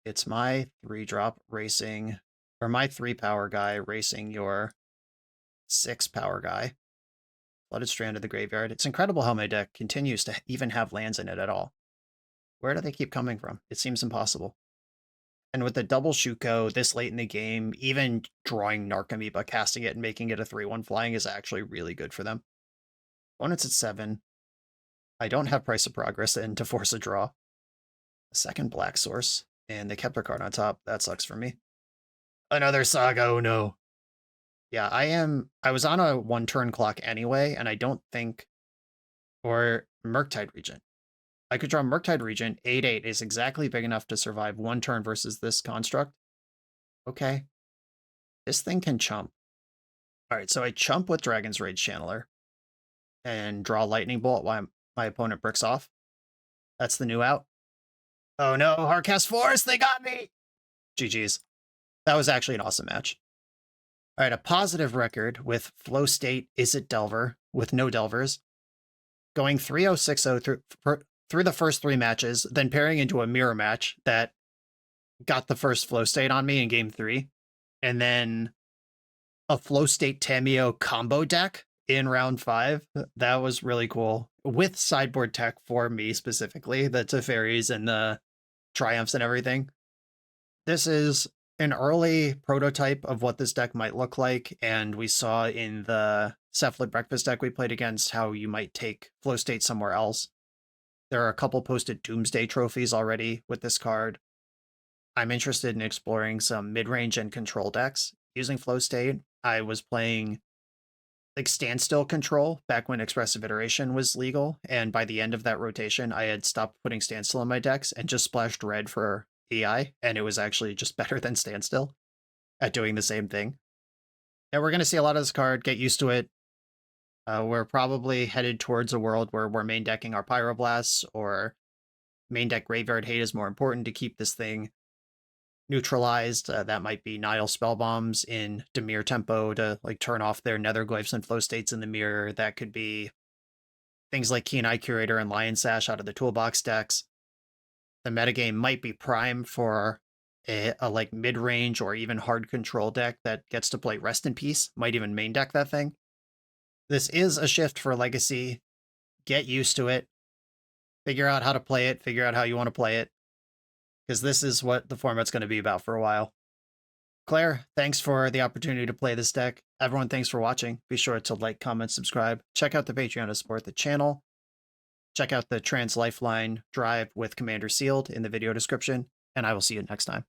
It's my 3-drop racing, or my 3-power guy racing your 6-power guy. Flooded Strand of the Graveyard. It's incredible how my deck continues to even have lands in it at all. Where do they keep coming from? It seems impossible. And with the double Shuko this late in the game, even drawing Narcomoeba, casting it, and making it a 3-1 flying is actually really good for them. Opponent's at 7. I don't have Price of Progress in to force a draw. A second black source, and they kept their card on top. That sucks for me. Another Saga, oh no. Yeah, I was on a 1-turn clock anyway, and I don't think... Or Murktide Regent. I could draw Murktide Regent. 8/8 is exactly big enough to survive 1 turn versus this construct. Okay. This thing can chump. Alright, so I chump with Dragon's Rage Channeler and draw Lightning Bolt while my opponent bricks off. That's the new out. Oh no, Hardcast Force, they got me! GG's. That was actually an awesome match. Alright, a positive record with Flow State, Izzet Delver, with no Delvers. Going 3-0-6-0 through the first 3 matches, then pairing into a mirror match that got the first Flow State on me in game 3, and then a Flow State Tameo combo deck in round 5. That was really cool. With sideboard tech for me specifically, the Teferis and the Triumphs and everything. This is an early prototype of what this deck might look like, and we saw in the Cephalid Breakfast deck we played against how you might take Flow State somewhere else. There are a couple posted Doomsday trophies already with this card. I'm interested in exploring some mid-range and control decks using Flow State. I was playing like Standstill Control back when Expressive Iteration was legal, and by the end of that rotation, I had stopped putting Standstill in my decks and just splashed red for EI, and it was actually just better than Standstill at doing the same thing. And we're going to see a lot of this card, get used to it. We're probably headed towards a world where we're main decking our Pyroblasts, or main deck Graveyard Hate is more important to keep this thing neutralized. That might be Nile Spellbombs in Dimir tempo to like turn off their Netherglyphs and Flow States in the mirror. That could be things like Keen Eye Curator and Lion Sash out of the toolbox decks. The metagame might be prime for a like mid-range or even hard control deck that gets to play Rest in Peace, might even main deck that thing. This is a shift for Legacy. Get used to it. Figure out how to play it. Figure out how you want to play it. Because this is what the format's going to be about for a while. Claire, thanks for the opportunity to play this deck. Everyone, thanks for watching. Be sure to like, comment, subscribe. Check out the Patreon to support the channel. Check out the Trans Lifeline drive with Commander Sealed in the video description. And I will see you next time.